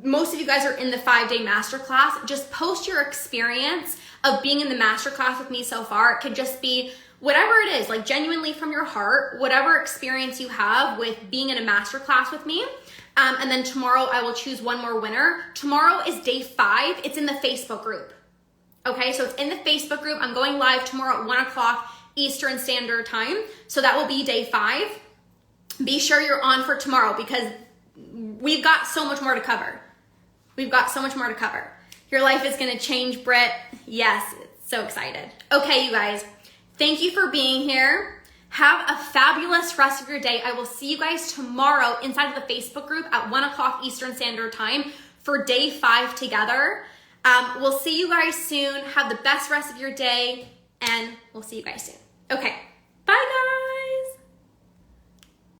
most of you guys are in the 5-day masterclass. Just post your experience of being in the masterclass with me so far. It could just be whatever it is, like genuinely from your heart, whatever experience you have with being in a masterclass with me. And then tomorrow I will choose one more winner. Tomorrow is day 5. It's in the Facebook group. Okay, so it's in the Facebook group. I'm going live tomorrow at 1 o'clock Eastern Standard Time. So that will be day 5. Be sure you're on for tomorrow because we've got so much more to cover. We've got so much more to cover. Your life is gonna change, Britt. Yes, so excited. Okay, you guys. Thank you for being here. Have a fabulous rest of your day. I will see you guys tomorrow inside of the Facebook group at 1 o'clock Eastern Standard Time for day 5 together. We'll see you guys soon. Have the best rest of your day, and we'll see you guys soon. Okay.